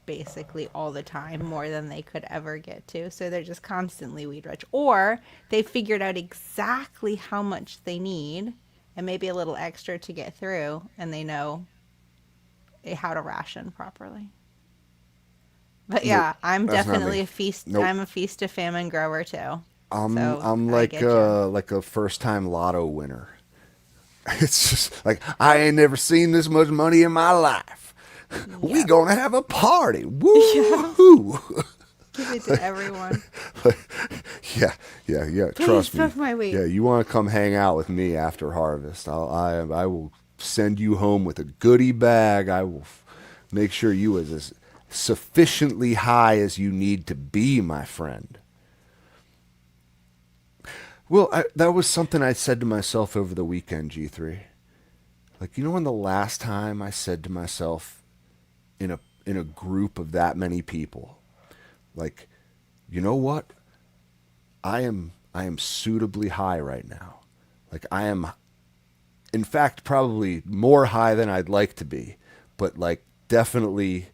basically all the time, more than they could ever get to. So they're just constantly weed rich. Or they figured out exactly how much they need and maybe a little extra to get through, and they know how to ration properly. But yeah, Nope, I'm that's not definitely me. a feast. Nope. I'm a feast to famine grower too. I'm So I'm I get you. like a first time lotto winner. It's just like I ain't never seen this much money in my life. We Yep. gonna have a party. Yeah. Woo! Give it to everyone. Yeah. Please Trust me. book my week. Yeah, you want to come hang out with me after harvest? I will send you home with a goodie bag. I will make sure you is as sufficiently high as you need to be, my friend. Well, that was something I said to myself over the weekend, G3. Like, you know when the last time I said to myself in a group of that many people, like, you know what? I am suitably high right now. Like I am in fact probably more high than I'd like to be, but like definitely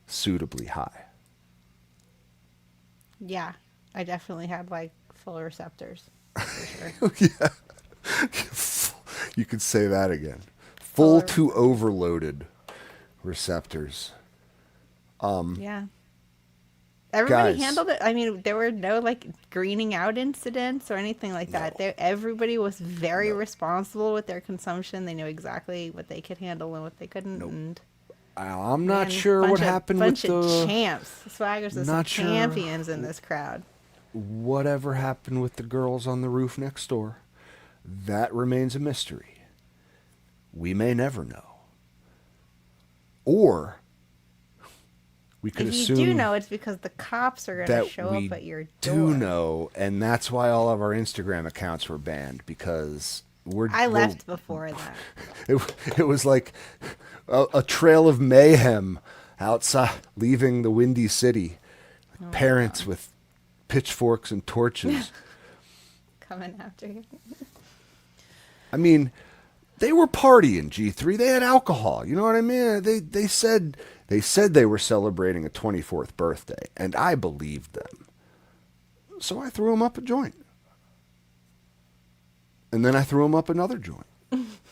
suitably high. Yeah, I definitely had like full receptors for sure. Yeah. You could say that again. Full Full to receptors. overloaded receptors. Yeah. Everybody Guys, handled it. I mean, there were no like greening out incidents or anything like that. no. Everybody was very No. responsible with their consumption. They knew exactly what they could handle and what they couldn't. Nope. And I'm not man, sure what happened with bunch of the champs. Swaggers are some not sure champions in this crowd. whatever happened with the girls on the roof next door. That remains a mystery. We may never know. Or we could If you assume do know, it's because the cops are going to that show we up at your door. do know, and that's why all of our Instagram accounts were banned because I left before that. It was like a trail of mayhem outside, leaving the Windy City. Oh, Parents with pitchforks and torches. Coming after you. I mean, they were partying, G3. They had alcohol. You know what I mean? They said they were celebrating a 24th birthday, and I believed them. So I threw them up a joint. And then I threw them up another joint.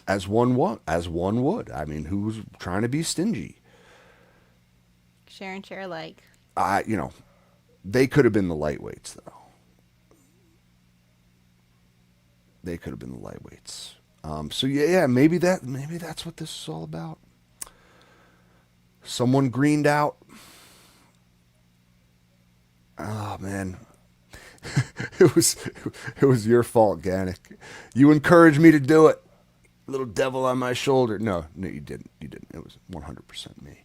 As one would. I mean, who's trying to be stingy? Share and share like. They could have been the lightweights though. They could have been the lightweights. So yeah, maybe that's what this is all about. Someone greened out. Oh man, it was your fault, Ganick. You encouraged me to do it. Little devil on my shoulder. No, you didn't. You didn't. It was 100% me.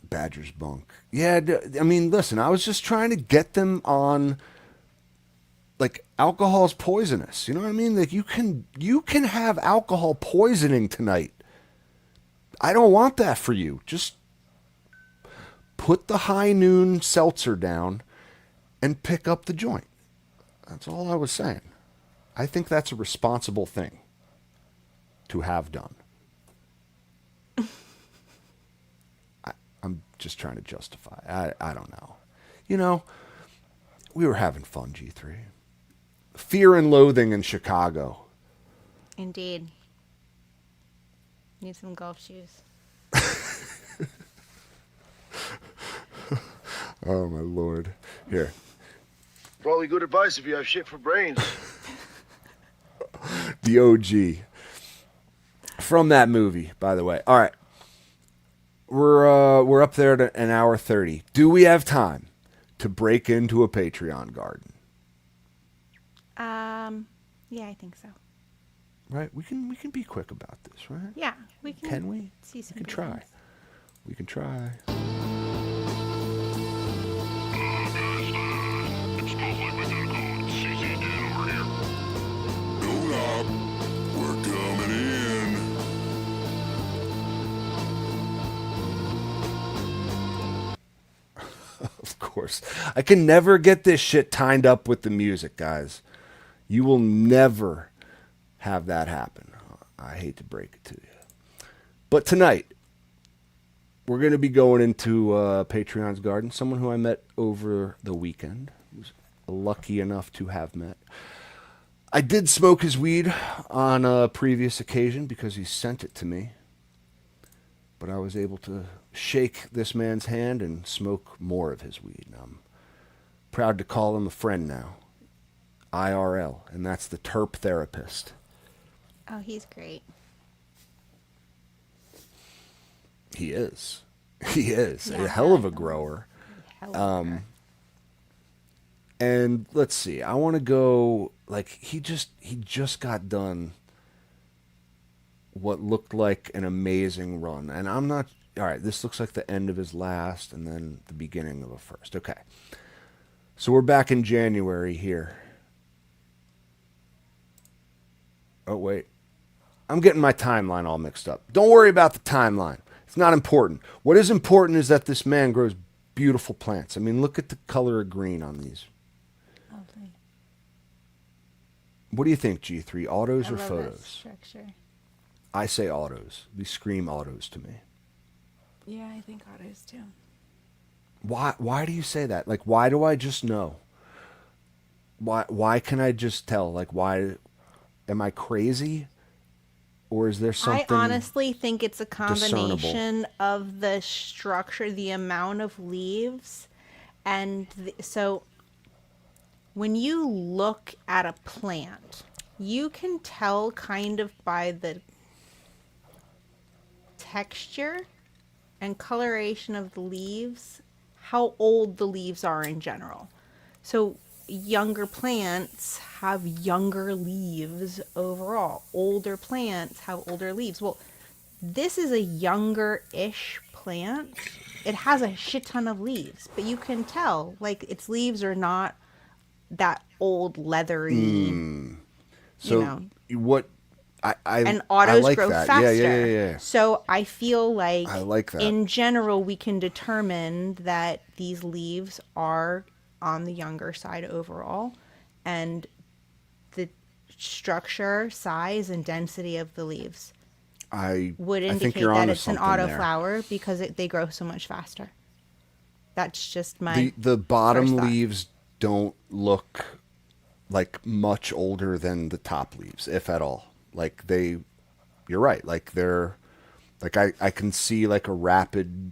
Badger's bunk. Yeah, I mean, listen, I was just trying to get them on. Like, alcohol's poisonous. You know what I mean? Like, you can have alcohol poisoning tonight. I don't want that for you. Just put the high noon seltzer down and pick up the joint. That's all I was saying. I think that's a responsible thing to have done. I'm just trying to justify. I don't know. You know, we were having fun, G3. Fear and Loathing in Chicago. Indeed. Need some golf shoes. Oh, my Lord. Here. Probably good advice if you have shit for brains. The OG. From that movie, by the way. All right. We're up there at an hour 30. Do we have time to break into a Patreon garden? Yeah, I think so. Right? We can be quick about this, right? Yeah, we can. Can we? See some We can good try. things. We can try. Hold up. We're coming in. Of course. I can never get this shit timed up with the music, guys. You will never have that happen. I hate to break it to you. But tonight, we're going to be going into Patreon's garden. Someone who I met over the weekend. Was lucky enough to have met. I did smoke his weed on a previous occasion because he sent it to me. But I was able to shake this man's hand and smoke more of his weed. And I'm proud to call him a friend now. IRL, and that's the terp therapist. Oh, he's great. He is. He is Yeah, a hell of a definitely. grower. Hell of a And let's see. I want to go like he just got done what looked like an amazing run. And I'm not all right, this looks like the end of his last and then the beginning of a first. Okay. So we're back in January here. Oh wait. I'm getting my timeline all mixed up. Don't worry about the timeline. It's not important. What is important is that this man grows beautiful plants. I mean, look at the color of green on these. lovely. What do you think, G3? Autos I or love that photos? structure. I say autos. These scream autos to me. Yeah, I think autos too. Why do you say that? Like, why do I just know? Why can I just tell? Like, why am I crazy? Or is there something I honestly think it's a discernible? combination of the structure, the amount of leaves, and so when you look at a plant, you can tell kind of by the texture and coloration of the leaves how old the leaves are in general. So younger plants have younger leaves overall. Older plants have older leaves. Well, this is a younger-ish plant. It has a shit ton of leaves, but you can tell like its leaves are not that old leathery, So what and I autos like grow that. faster. Yeah. So I feel like I like that. in general we can determine that these leaves are on the younger side overall, and the structure, size, and density of the leaves would I think indicate you're that onto it's an something auto there. flower because they grow so much faster. That's just my The bottom first thought. leaves don't look like much older than the top leaves, if at all. Like you're right. Like they're like I can see like a rapid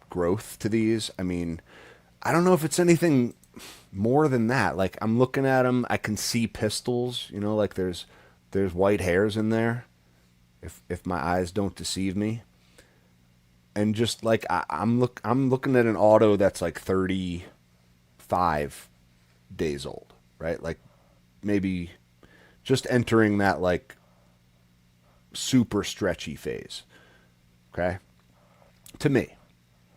growth to these. I mean, I don't know if it's anything more than that. Like I'm looking at them, I can see pistils. You know, like there's white hairs in there. If my eyes don't deceive me, and just like I'm looking at an auto that's like 35 days old, right? Like maybe just entering that like super stretchy phase. Okay, to me,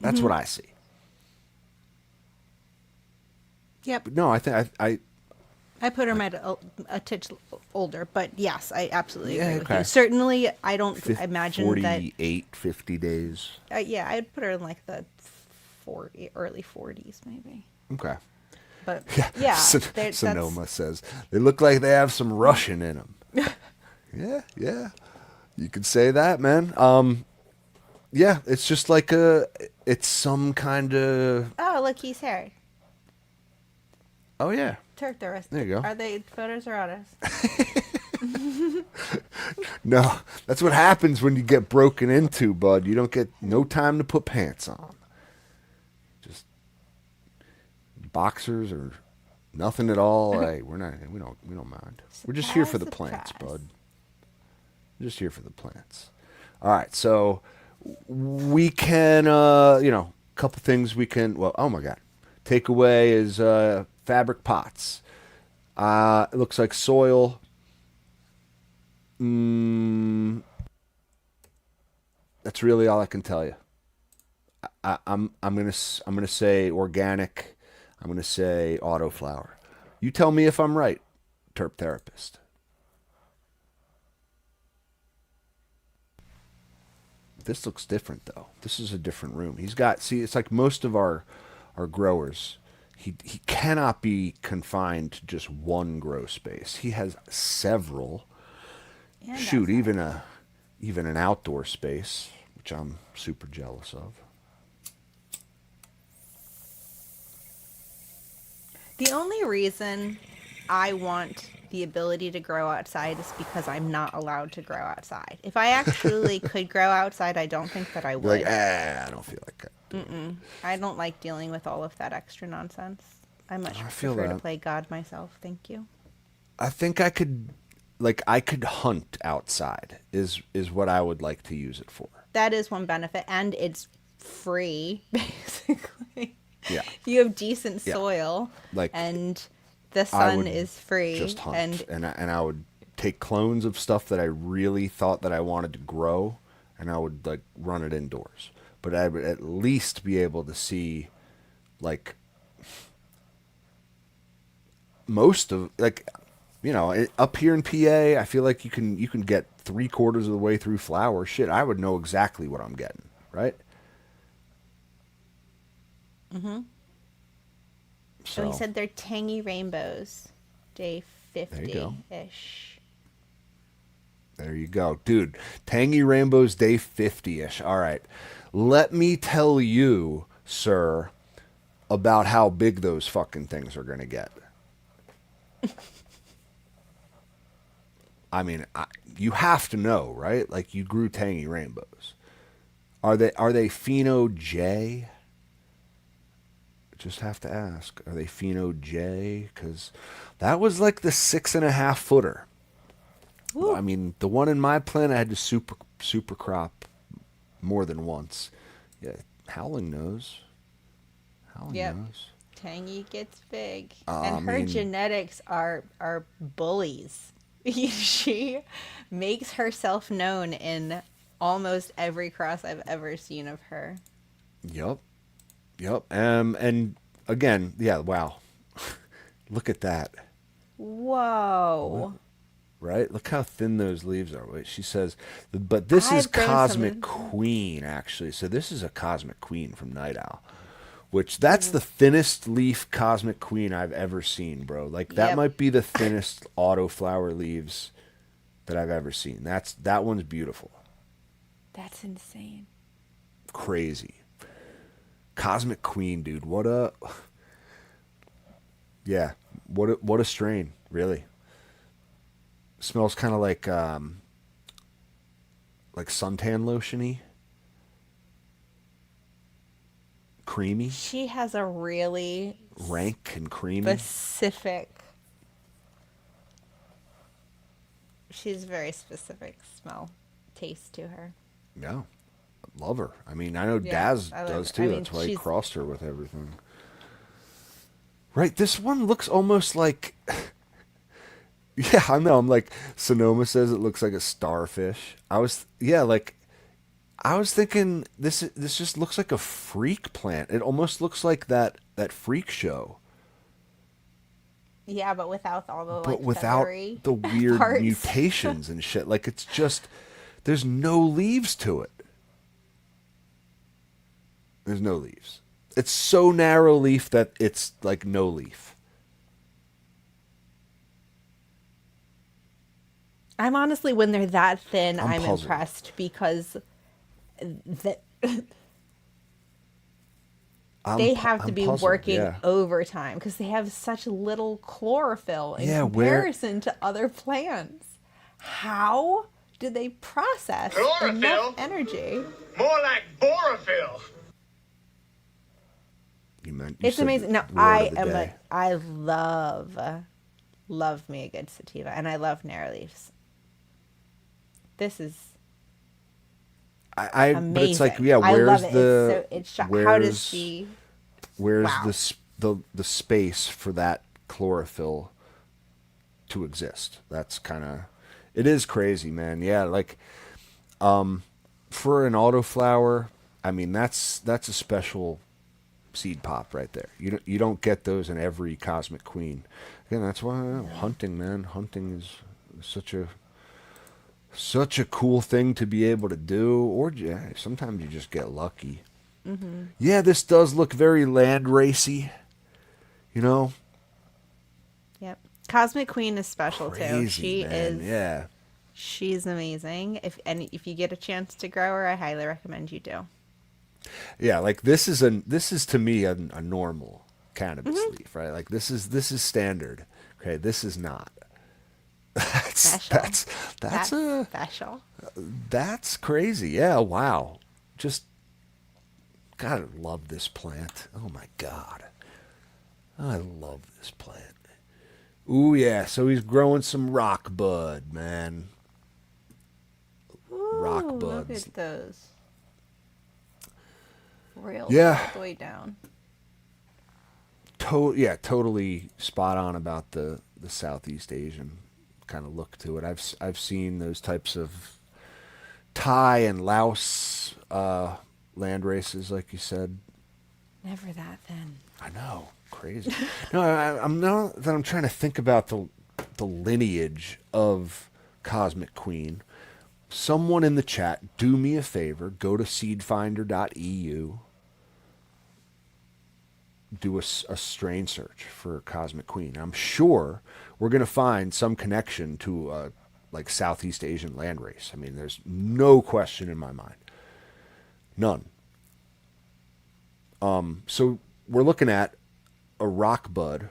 that's what I see. Yep. But no, I think I put her at a titch older, but yes, I absolutely Yeah, agree with okay. you. Certainly, I don't imagine 48, 50 days. that. Yeah, I'd put her in like the early 40s, maybe. Okay. But yeah, Sonoma says they look like they have some Russian in them. Yeah. You could say that, man. Yeah, it's just like it's some kind of. Oh, look, he's hair. Oh yeah. Turk the rest. There you go. Are they photos or autos? No, that's what happens when you get broken into, bud. You don't get no time to put pants on. Just boxers or nothing at all. Hey, we don't mind. We're just here for the plants, bud. We're just here for the plants. All right, so we can, a couple things we can. Well, oh my God, takeaway is fabric pots. It looks like soil. That's really all I can tell you. I'm gonna say organic. I'm gonna say autoflower. You tell me if I'm right, terp therapist. This looks different though. This is a different room. It's like most of our growers. He cannot be confined to just one grow space. He has several. And Shoot, outside. even an outdoor space, which I'm super jealous of. The only reason I want the ability to grow outside is because I'm not allowed to grow outside. If I actually could grow outside, I don't think that I Be like, would. I don't feel like that. I don't like dealing with all of that extra nonsense. I much I feel prefer to that. play God myself. Thank you. I think I could, like, I could hunt outside is what I would like to use it for. That is one benefit, and it's free, basically. Yeah. You have decent Yeah. soil, Like, and the I sun would is free. just hunt, And and I would take clones of stuff that I really thought that I wanted to grow, and I would like run it indoors. But I would at least be able to see, like, most of, like, you know, up here in PA, I feel like you can get 3/4 of the way through flower. Shit, I would know exactly what I'm getting, right? so he said they're tangy rainbows, day There you go. 50-ish. There you go. Dude, Tangy Rainbows day 50-ish. All right. Let me tell you, sir, about how big those fucking things are going to get. I mean, you have to know, right? Like, you grew Tangy Rainbows. Are they Pheno J? Just have to ask. Are they Pheno J? Because that was like the 6.5 footer. Woo. I mean, the one in my plant, I had to super crop more than once. Yeah, Howling knows. Howling Yep. knows. Tangy gets big, I and her mean- genetics are bullies. She makes herself known in almost every cross I've ever seen of her. Yep. And again, yeah, wow. Look at that. Whoa. Right? Look how thin those leaves are. Wait, she says, but this is I've grown Cosmic some- Queen, actually. So this is a Cosmic Queen from Night Owl, which that's the thinnest leaf Cosmic Queen I've ever seen, bro. Like, that Yep. might be the thinnest autoflower leaves that I've ever seen. That one's beautiful. That's insane. Crazy. Cosmic Queen, dude. What a strain, really. Smells kind of like suntan lotion-y. Creamy. She has a really Rank and creamy. specific. She's very specific taste to her. Yeah. Love her. I mean, I know Yeah, Daz I love does her. too. I mean, That's why he she's- crossed her with everything. Right, this one looks almost like... Yeah, I know. I'm like, Sonoma says it looks like a starfish. I was thinking this just looks like a freak plant. It almost looks like that freak show, Yeah, but without all the but without feathery the weird parts. mutations and shit. Like, it's just, there's no leaves to it. There's no leaves. It's so narrow leaf that it's like no leaf. I'm honestly, when they're that thin, I'm I'm puzzled. impressed because they have to I'm be puzzled, working yeah. overtime because they have such little chlorophyll in Yeah, where- comparison to other plants. How do they process Chlorophyll? enough energy? More like borophyll. You It's said amazing. No, the word of the day. I love me a good sativa, and I love narrow leaves. This is But amazing. it's like, yeah, I where's love it. the How does where's- she? Where's Wow. the space for that chlorophyll to exist? That's kind of, it is crazy, man. Yeah, like, for an autoflower, I mean, that's a special seed pop right there. You don't get those in every Cosmic Queen. Again, that's why hunting, man. Hunting is such a cool thing to be able to do. Or yeah, sometimes you just get lucky. Mm-hmm. Yeah, this does look very land racy. You know, Yep. Cosmic Queen is special too. crazy, She man. is. Yeah. She's amazing. If you get a chance to grow her, I highly recommend you do. Yeah, like this is to me a normal cannabis Mm-hmm. leaf, right? Like this is standard. Okay, this is not. That's Special. that's a special. that's crazy. Yeah, wow. Just gotta love this plant. Oh my god. I love this plant. Ooh yeah, so he's growing some rock bud, man. Rock Ooh, look buds. at those. Rails Yeah. all the way down. Yeah, totally spot on about the Southeast Asian kind of look to it. I've seen those types of Thai and Laos land races, like you said. Never that thin. I know, crazy. No, I'm now that I'm trying to think about the lineage of Cosmic Queen. Someone in the chat, do me a favor, go to seedfinder.eu. Do a strain search for Cosmic Queen. I'm sure we're going to find some connection to like Southeast Asian land race. I mean, there's no question in my mind. None. So we're looking at a rock bud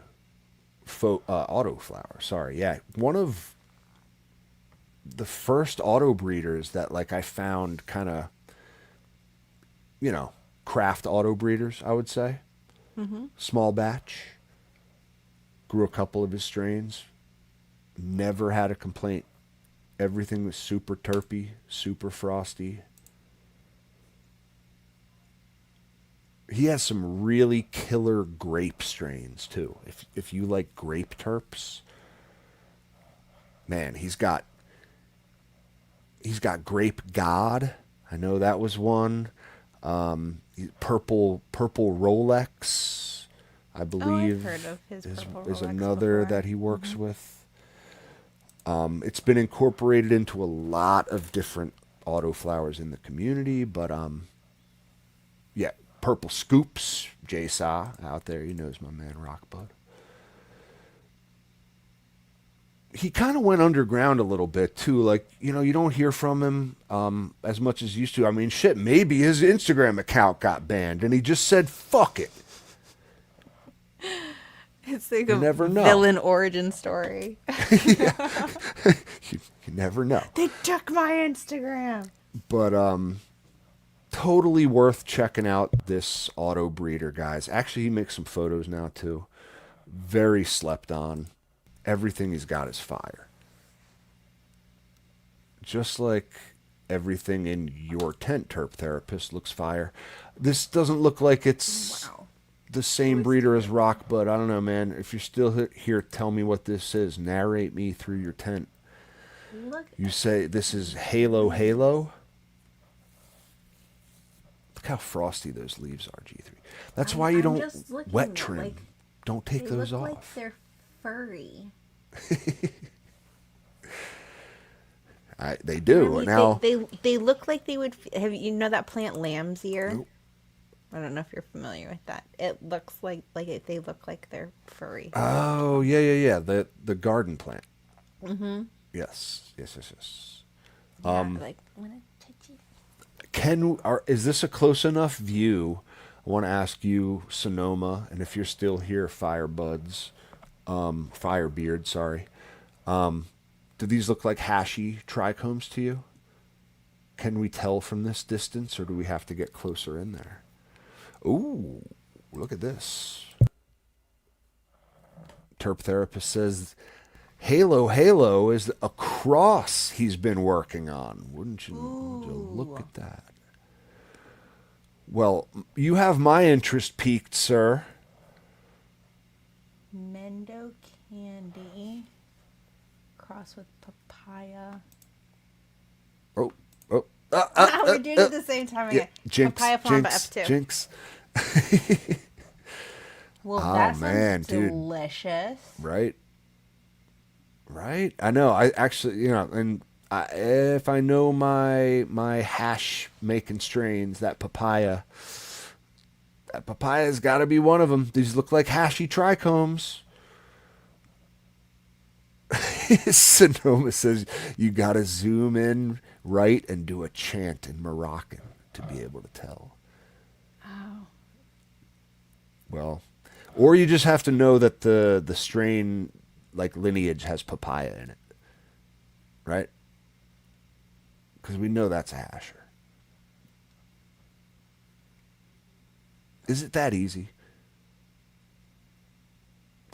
autoflower. Sorry. Yeah. One of the first auto breeders that like I found kind of, craft auto breeders, I would say. Mm-hmm. Small batch. Grew a couple of his strains. Never had a complaint. Everything was super terpy, super frosty. He has some really killer grape strains too. If you like grape terps, man, he's got Grape God. I know that was one. Purple Rolex, I believe. Oh, I've heard of his purple is Rolex another before. that he works with. It's been incorporated into a lot of different autoflowers in the community, but yeah, Purple Scoops, Jay Sa out there, he knows my man Rockbud. He kind of went underground a little bit too. Like, you don't hear from him as much as used to. I mean, shit, maybe his Instagram account got banned and he just said, fuck it. It's like You a never know. villain origin story. you never know. They took my Instagram. But totally worth checking out this auto breeder, guys. Actually, he makes some photos now too. Very slept on. Everything he's got is fire. Just like everything in your tent, Terp Therapist, looks fire. This doesn't look like it's the same breeder as Rock, but I don't know, man. If you're still here, tell me what this is. Narrate me through your tent. You say this is Halo. Look how frosty those leaves are, G3. That's why you don't wet trim. Don't take those off. Like they're furry. They do. I mean, now they look like they would. Have that plant lamb's ear? Nope. I don't know if you're familiar with that. It looks like they look like they're furry. Oh yeah. The garden plant. Mm-hmm. Yes. Yeah, like wanna touch it. Is this a close enough view? I want to ask you, Sonoma, and if you're still here, Firebeard, sorry. Do these look like hashy trichomes to you? Can we tell from this distance, or do we have to get closer in there? Ooh, look at this. Terp Therapist says, Halo is a cross he's been working on. Wouldn't you look at that? Well, you have my interest piqued, sir. Mendo candy cross with papaya. We're doing it at the same time again. Jinx, papaya Flamba F2. Jinx. Well, that sounds dude. delicious. Right. I know. I actually, if I know my hash making strains, that papaya's got to be one of them. These look like hashy trichomes. Sonoma says you got to zoom in right and do a chant in Moroccan to be able to tell. Oh. Well, or you just have to know that the strain like lineage has papaya in it, right? Because we know that's a hasher. Is it that easy?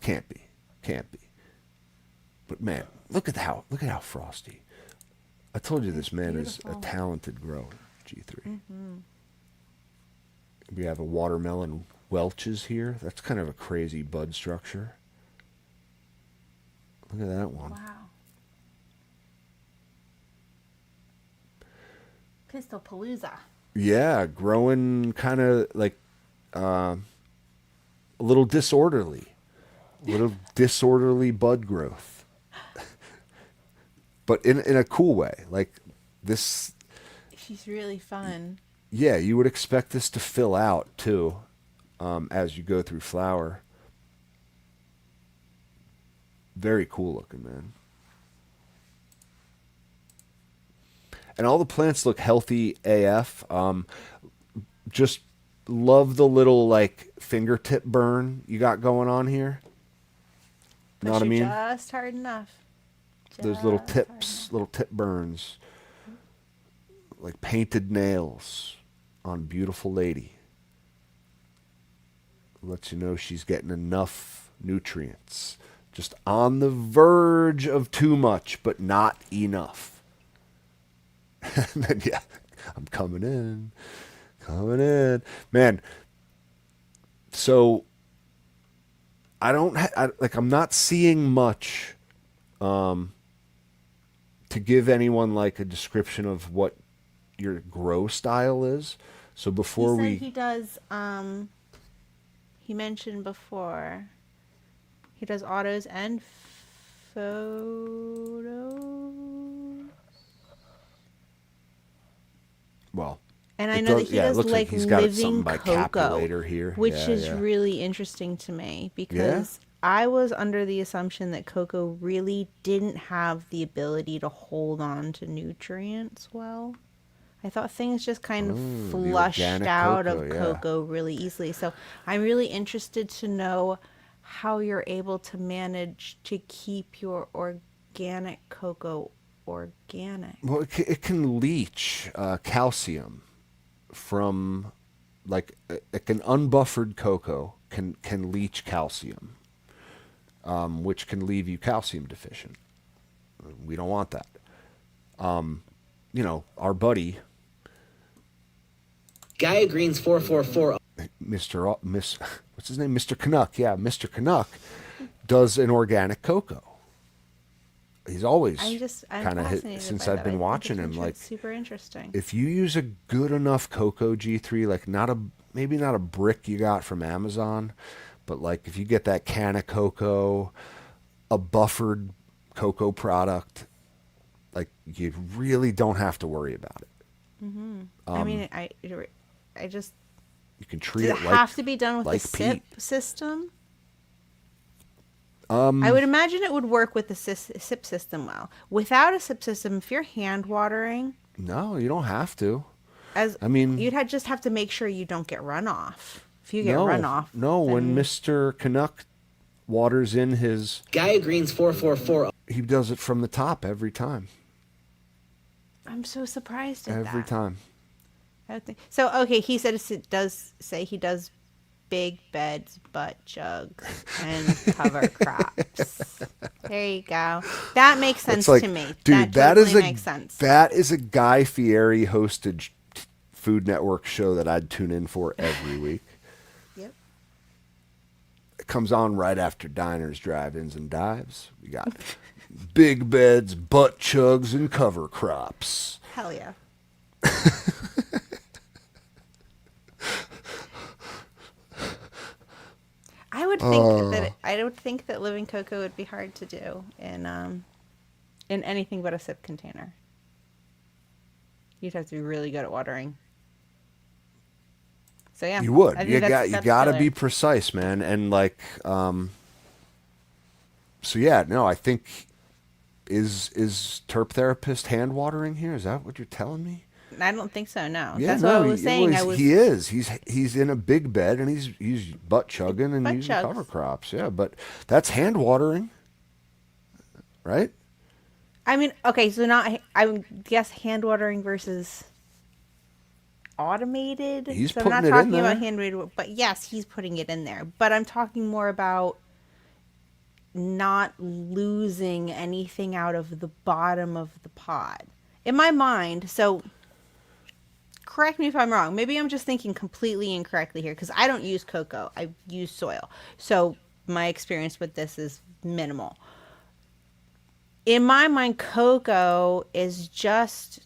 Can't be. Can't be. But man, look at how frosty. I told you this man is a talented grower, G3. Mm-hmm. We have a watermelon Welch's here. That's kind of a crazy bud structure. Look at that one. Wow. Pistol Palooza. Yeah, growing kind of like a little disorderly. Little disorderly bud growth. But in a cool way. Like this. She's really fun. Yeah, you would expect this to fill out too as you go through flower. Very cool looking, man. And all the plants look healthy AF. Just love the little like fingertip burn you got going on here. Know what I mean? Just hard enough. Those little tips, little tip burns. Like painted nails on beautiful lady. Lets you know she's getting enough nutrients. Just on the verge of too much, but not enough. And then, yeah, I'm coming in. Coming in. Man, so I'm not seeing much to give anyone like a description of what your grow style is. So before he does, he mentioned before, he does autos and photos. Well, and I know that he does like he's got living something by Coco, Capulator here, which yeah, is yeah. really interesting to me because I was under the assumption that Coco really didn't have the ability to hold on to nutrients well. I thought things just kind of flushed out Coco, of Coco really easily. So I'm really interested to know how you're able to manage to keep your organic Coco organic. Well, it can leach calcium from, like an unbuffered cocoa can leach calcium, which can leave you calcium deficient. We don't want that. Our buddy Gaia Greens 444. What's his name? Mr. Canuck. Yeah, Mr. Canuck does an organic cocoa. He's always kind of since I've been watching him. Like super interesting. If you use a good enough cocoa G3, like maybe not a brick you got from Amazon, but like if you get that can of cocoa, a buffered cocoa product, like you really don't have to worry about it. Mm-hmm. I mean, I just you can treat does it it like have to be done with like a SIP peat. system. I would imagine it would work with the SIP system well. Without a SIP system, if you're hand watering, no, you don't have to. You'd just have to make sure you don't get runoff. If you get runoff, when Mr. Canuck waters in his Gaia Greens 444, he does it from the top every time. I'm so surprised at that. Every time. I don't think so. Okay, he said it does say he does big beds, butt chugs, and cover crops. There you go. That makes sense to me. Dude, that totally makes sense. That is a Guy Fieri hosted Food Network show that I'd tune in for every week. Yep. It comes on right after Diners, Drive-Ins, and Dives. We got big beds, butt chugs, and cover crops. Hell yeah. I would think that living cocoa would be hard to do in anything but a SIP container. You'd have to be really good at watering. So yeah, you would. You got to be precise, man. And like, so yeah, no, I think is Terp Therapist hand watering here? Is that what you're telling me? I don't think so. No, yeah, that's what I was saying. He is. He's in a big bed and he's butt chugging and using cover crops. Yeah, but that's hand watering. right? I mean, okay, so not, I would guess hand watering versus automated. He's So I'm putting not it in talking about there. hand watering, but yes, he's putting it in there. But I'm talking more about not losing anything out of the bottom of the pot. In my mind, so correct me if I'm wrong. Maybe I'm just thinking completely incorrectly here because I don't use cocoa. I use soil. So my experience with this is minimal. In my mind, cocoa is just,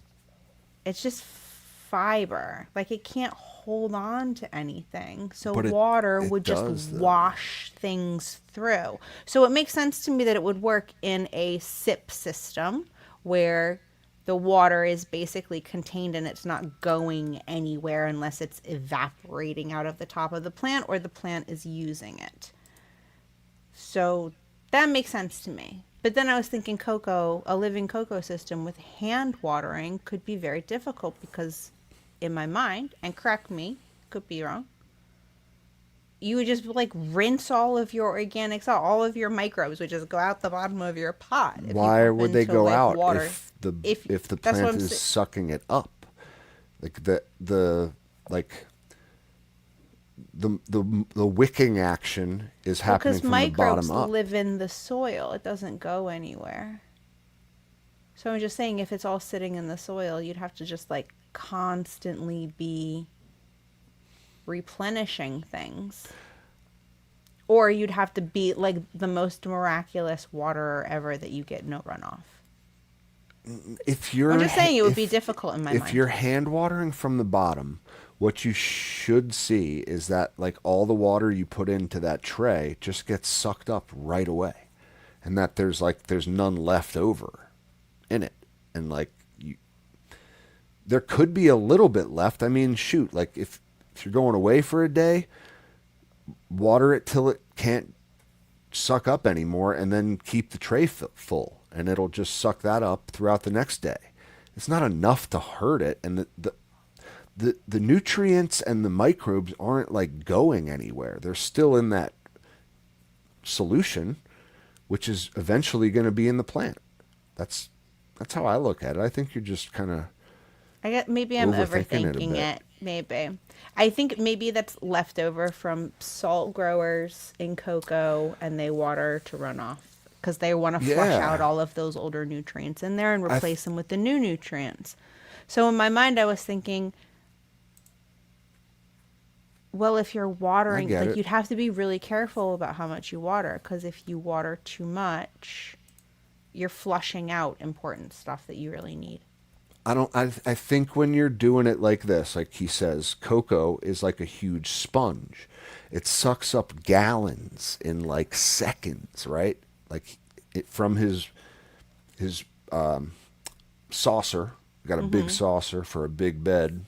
it's just fiber. Like it can't hold on to anything. So But water it would just does, though. wash things through. So it makes sense to me that it would work in a sip system where the water is basically contained and it's not going anywhere unless it's evaporating out of the top of the plant or the plant is using it. So that makes sense to me. But then I was thinking cocoa, a living cocoa system with hand watering could be very difficult because in my mind, and correct me, could be wrong, you would just like rinse all of your organics out, all of your microbes would just go out the bottom of your pot. If you Why pump would they into, go like, out water. if the That's what plant I'm is sucking it up? Like like the wicking action is happening because from the microbes bottom up. live in the soil. It doesn't go anywhere. So I'm just saying if it's all sitting in the soil, you'd have to just like constantly be replenishing things. Or you'd have to be like the most miraculous waterer ever that you get no runoff. If you're I'm just saying it would be difficult in my mind. If you're hand watering from the bottom, what you should see is that like all the water you put into that tray just gets sucked up right away, and that there's none left over in it, and like there could be a little bit left. I mean, shoot, like if you're going away for a day, water it till it can't suck up anymore, and then keep the tray full, and it'll just suck that up throughout the next day. It's not enough to hurt it, and the nutrients and the microbes aren't like going anywhere. They're still in that solution, which is eventually going to be in the plant. That's how I look at it. I think you're just kind of I get maybe I'm overthinking overthinking it. Maybe I think maybe that's left over from salt growers in cocoa, and they water to run off because they want to flush out all of those older nutrients in there and replace them with the new nutrients. So in my mind, I was thinking, well, if you're watering, like you'd have to be really careful about how much you water, because if you water too much, you're flushing out important stuff that you really need. I think when you're doing it like this, like he says, cocoa is like a huge sponge. It sucks up gallons in like seconds, right? Like from his saucer. Got a big saucer for a big bed.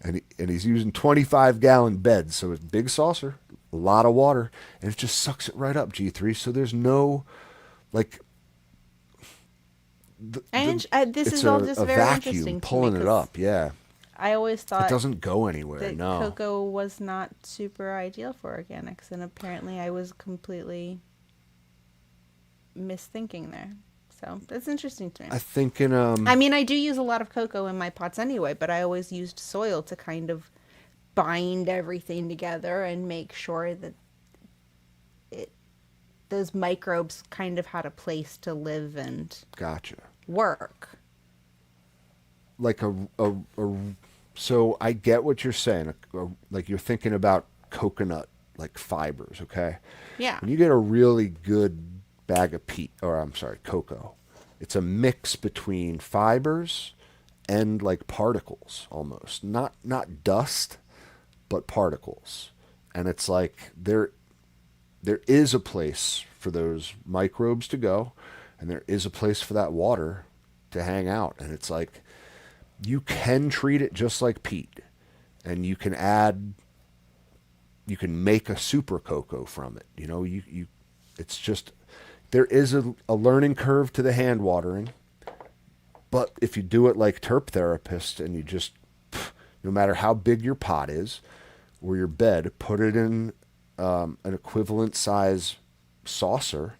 And he's using 25-gallon beds, so it's big saucer, a lot of water, and it just sucks it right up, G3. So there's no, like, this is all just very interesting pulling to me, it up. Yeah, I always thought it doesn't go anywhere. that No, cocoa was not super ideal for organics, and apparently I was completely misthinking there. So that's interesting to me. I think I mean, I do use a lot of cocoa in my pots anyway, but I always used soil to kind of bind everything together and make sure that those microbes kind of had a place to live and work. Like so I get what you're saying. Like you're thinking about coconut like fibers, okay? Yeah. When you get a really good bag of cocoa, it's a mix between fibers and like particles almost. Not dust, but particles. And it's like there is a place for those microbes to go, and there is a place for that water to hang out. And it's like you can treat it just like peat, and you can make a super cocoa from it. You know, it's just, there is a learning curve to the hand watering, but if you do it like terp therapist and you just, no matter how big your pot is or your bed, put it in an equivalent size saucer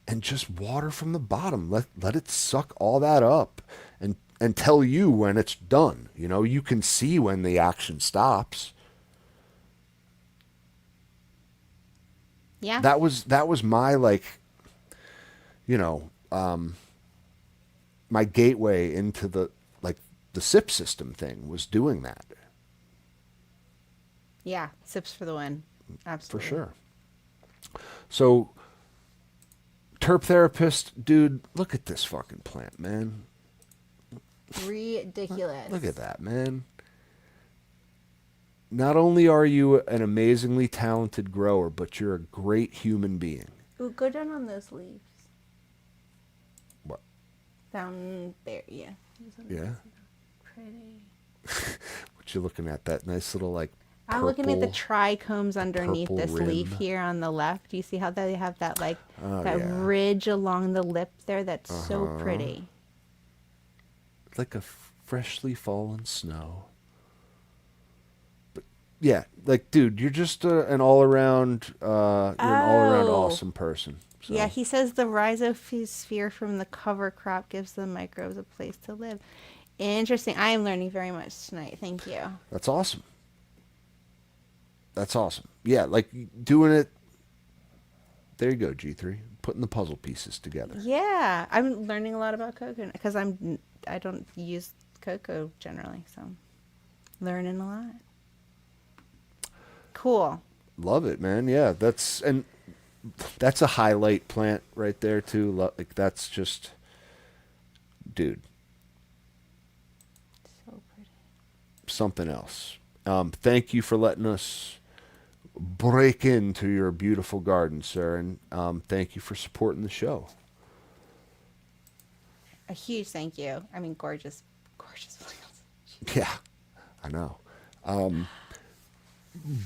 and just water from the bottom. Let it suck all that up and tell you when it's done. You know, you can see when the action stops. Yeah. That was my, like, you know, my gateway into the SIP system thing was doing that. Yeah. Sips for the win. Absolutely. For sure. So, terp therapist, dude, look at this fucking plant, man. Ridiculous. Look at that, man. Not only are you an amazingly talented grower, but you're a great human being. Ooh, go down on those leaves. What? Down there, yeah. Yeah? Pretty. What you looking at? That nice little, like, I'm looking at the purple- trichomes underneath purple this leaf rim. here on the left. Do you see how they have that, like, Oh, that yeah. ridge along the lip there? That's so pretty. like a freshly fallen snow. But yeah, like, dude, you're just an all-around Oh. awesome person. So, Yeah, he says the rhizosphere from the cover crop gives the microbes a place to live. Interesting. I am learning very much tonight. Thank you. that's awesome. That's awesome. Yeah, like doing it. There you go, G3. Putting the puzzle pieces together. Yeah, I'm learning a lot about cocoa because I don't use cocoa generally, so learning a lot. Cool. Love it, man. Yeah, that's a highlight plant right there too. Like, that's just, dude, So pretty. something else. Thank you for letting us break into your beautiful garden, sir, and thank you for supporting the show. A huge thank you. I mean, gorgeous, gorgeous plants. Yeah, I know.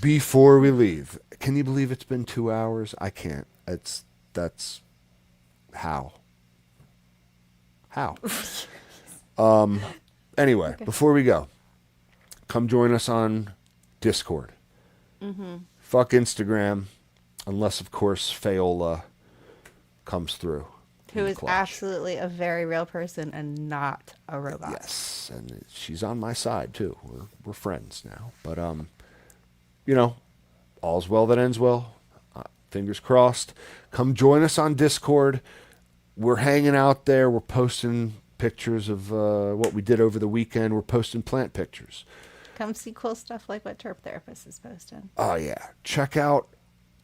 Before we leave, can you believe it's been 2 hours? I can't. That's how. Anyway, before we go, come join us on Discord. Fuck Instagram, unless of course Fayola comes through. Who in the is clutch. absolutely a very real person and not a robot. Yes, and she's on my side too. We're friends now, but you know, all's well that ends well. Fingers crossed. Come join us on Discord. We're hanging out there. We're posting pictures of what we did over the weekend. We're posting plant pictures. Come see cool stuff like what Terp Therapist is posting. Oh yeah, check out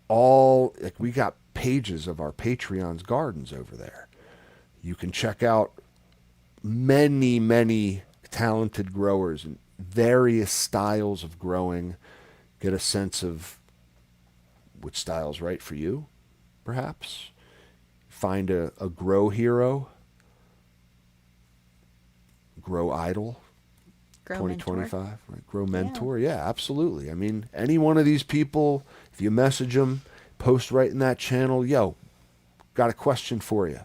we got pages of our Patreon's gardens over there. You can check out many talented growers and various styles of growing. Get a sense of which style's right for you, perhaps. Find a grow hero, grow idol. Grow 2025, mentor. right? Grow mentor. Yeah, absolutely. I mean, any one of these people, if you message them, post right in that channel, yo, got a question for you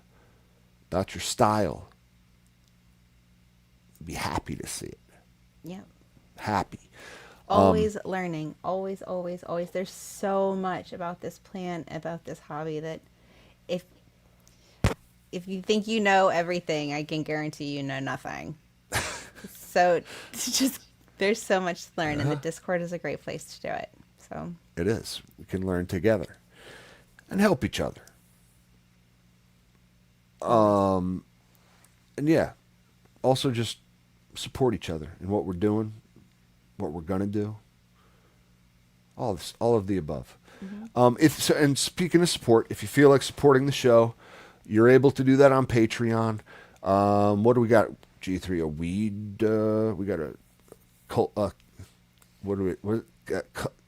about your style. Be happy to see it. Yeah. Happy. Always learning. Always. There's so much about this plant, about this hobby that if you think you know everything, I can guarantee you know nothing. So just there's so much to learn, and the Discord is a great place to do it. So It is. We can learn together and help each other. And yeah, also just support each other in what we're doing, what we're gonna do. All of the above. And speaking of support, if you feel like supporting the show, you're able to do that on Patreon. What do we got? G3, a weed. We got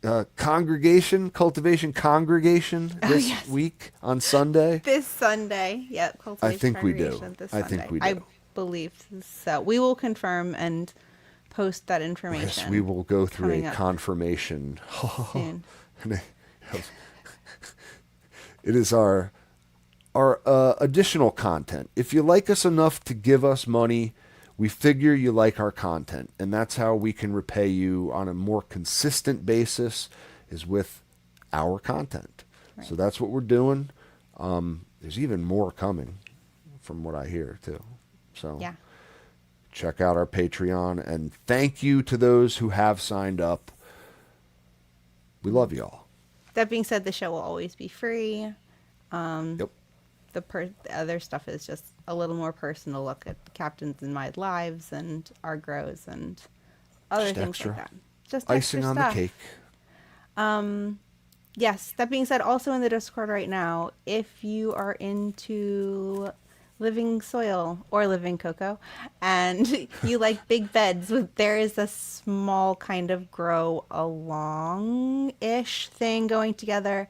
a congregation, cultivation congregation this week on Sunday. this Sunday, yep. I think we do. Congregation this I think Sunday. we do. I believe so. We will confirm and post that information. Yes, we will go through coming a up confirmation. soon. It is our additional content. If you like us enough to give us money, we figure you like our content, and that's how we can repay you on a more consistent basis, is with our content. Right. So that's what we're doing. there's even more coming from what I hear too. So Yeah. check out our Patreon, and thank you to those who have signed up. We love y'all. That being said, the show will always be free. Yep. The other stuff is just a little more personal look at Captains and my lives and our grows and other Just things extra. like that. Just Icing extra on stuff. the cake. Yes, that being said, also in the Discord right now, if you are into living soil or living cocoa and you like big beds, there is a small kind of grow along-ish thing going together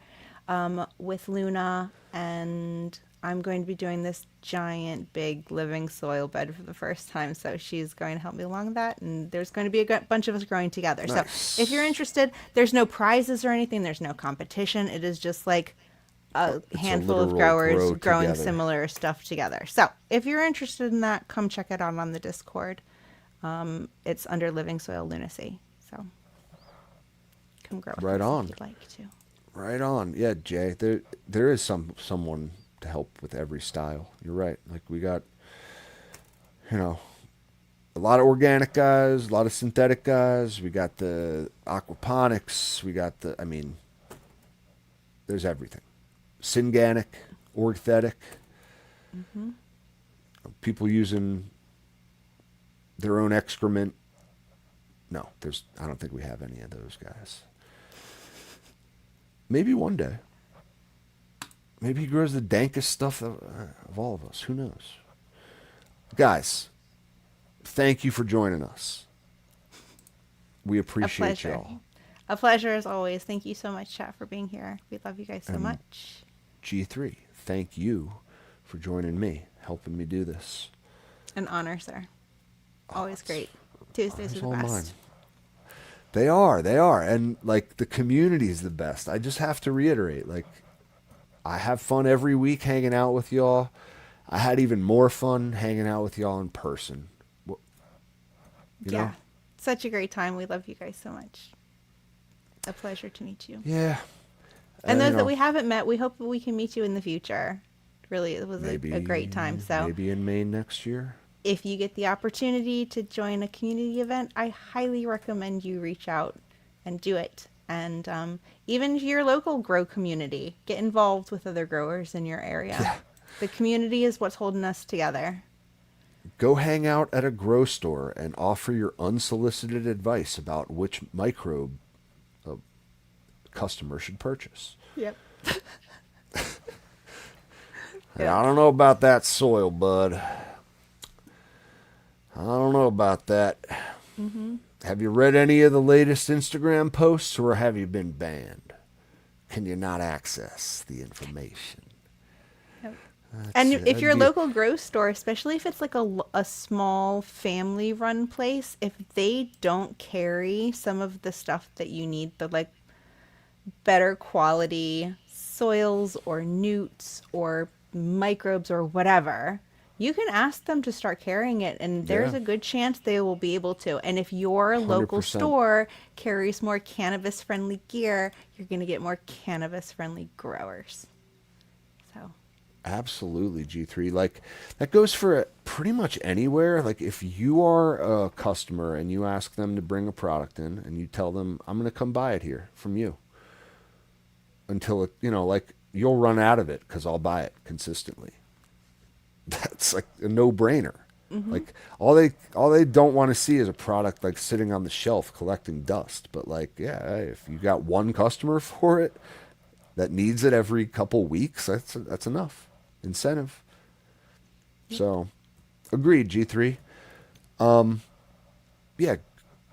with Luna, and I'm going to be doing this giant big living soil bed for the first time, so she's going to help me along that, and there's going to be a bunch of us growing together. Nice. So if you're interested, there's no prizes or anything, there's no competition. It is just like a It's a handful of literal growers grow growing together. similar stuff together. So if you're interested in that, come check it out on the Discord. It's under Living Soil Lunacy, so come grow with Right us on. if you'd like to. Right on. Yeah, Jay. There is someone to help with every style. You're right. Like we got, a lot of organic guys, a lot of synthetic guys. We got the aquaponics. We got there's everything. Synganic, orthotic. Mm-hmm. People using their own excrement. No, I don't think we have any of those guys. Maybe one day. Maybe he grows the dankest stuff of all of us. Who knows? Guys, thank you for joining us. We appreciate y'all. A pleasure as always. Thank you so much, chat, for being here. We love you guys so much. G3, thank you for joining me, helping me do this. An honor, sir. Always great. Tuesdays are It's the all best. mine. They are. And like the community is the best. I just have to reiterate, like, I have fun every week hanging out with y'all. I had even more fun hanging out with y'all in person. You know? Such a great time. We love you guys so much. A pleasure to meet you. Yeah. And those that we haven't met, we hope we can meet you in the future. Really, it was a great time. So maybe in Maine next year. if you get the opportunity to join a community event, I highly recommend you reach out and do it. And even your local grow community, get involved with other growers in your area. Yeah. The community is what's holding us together. Go hang out at a grow store and offer your unsolicited advice about which microbe a customer should purchase. Yep. Hey, I don't know about that soil, bud. I don't know about that. Mm-hmm. Have you read any of the latest Instagram posts, or have you been banned? Can you not access the information? And if you're a local grocery store, especially if it's like a small family-run place, if they don't carry some of the stuff that you need, the like better quality soils or newts or microbes or whatever, you can ask them to start carrying it, and there's a good chance they will be able to. And if your local 100%. store carries more cannabis-friendly gear, you're going to get more cannabis-friendly growers. So. Absolutely, G3. Like, that goes for pretty much anywhere. Like, if you are a customer and you ask them to bring a product in and you tell them, I'm going to come buy it here from you, until it, like, you'll run out of it because I'll buy it consistently. That's like a no-brainer. Mm-hmm. Like, all they don't want to see is a product like sitting on the shelf collecting dust. But like, yeah, if you got one customer for it that needs it every couple weeks, that's enough incentive. So, agreed, G3. Yeah,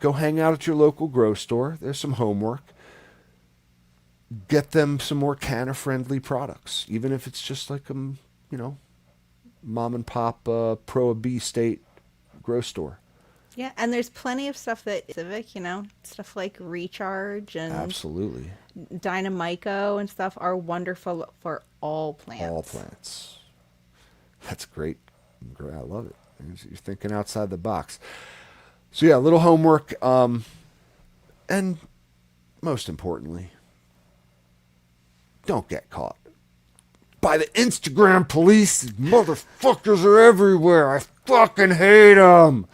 go hang out at your local grow store. There's some homework. Get them some more canna-friendly products, even if it's just like mom and pop Pro-A-B state grow store. Yeah, and there's plenty of stuff that civic, stuff like Recharge and Absolutely. Dynamico and stuff are wonderful for all plants. All plants. That's great. I love it. You're thinking outside the box. So yeah, a little homework. And most importantly, don't get caught. by the Instagram police. These motherfuckers are everywhere. I fucking hate them.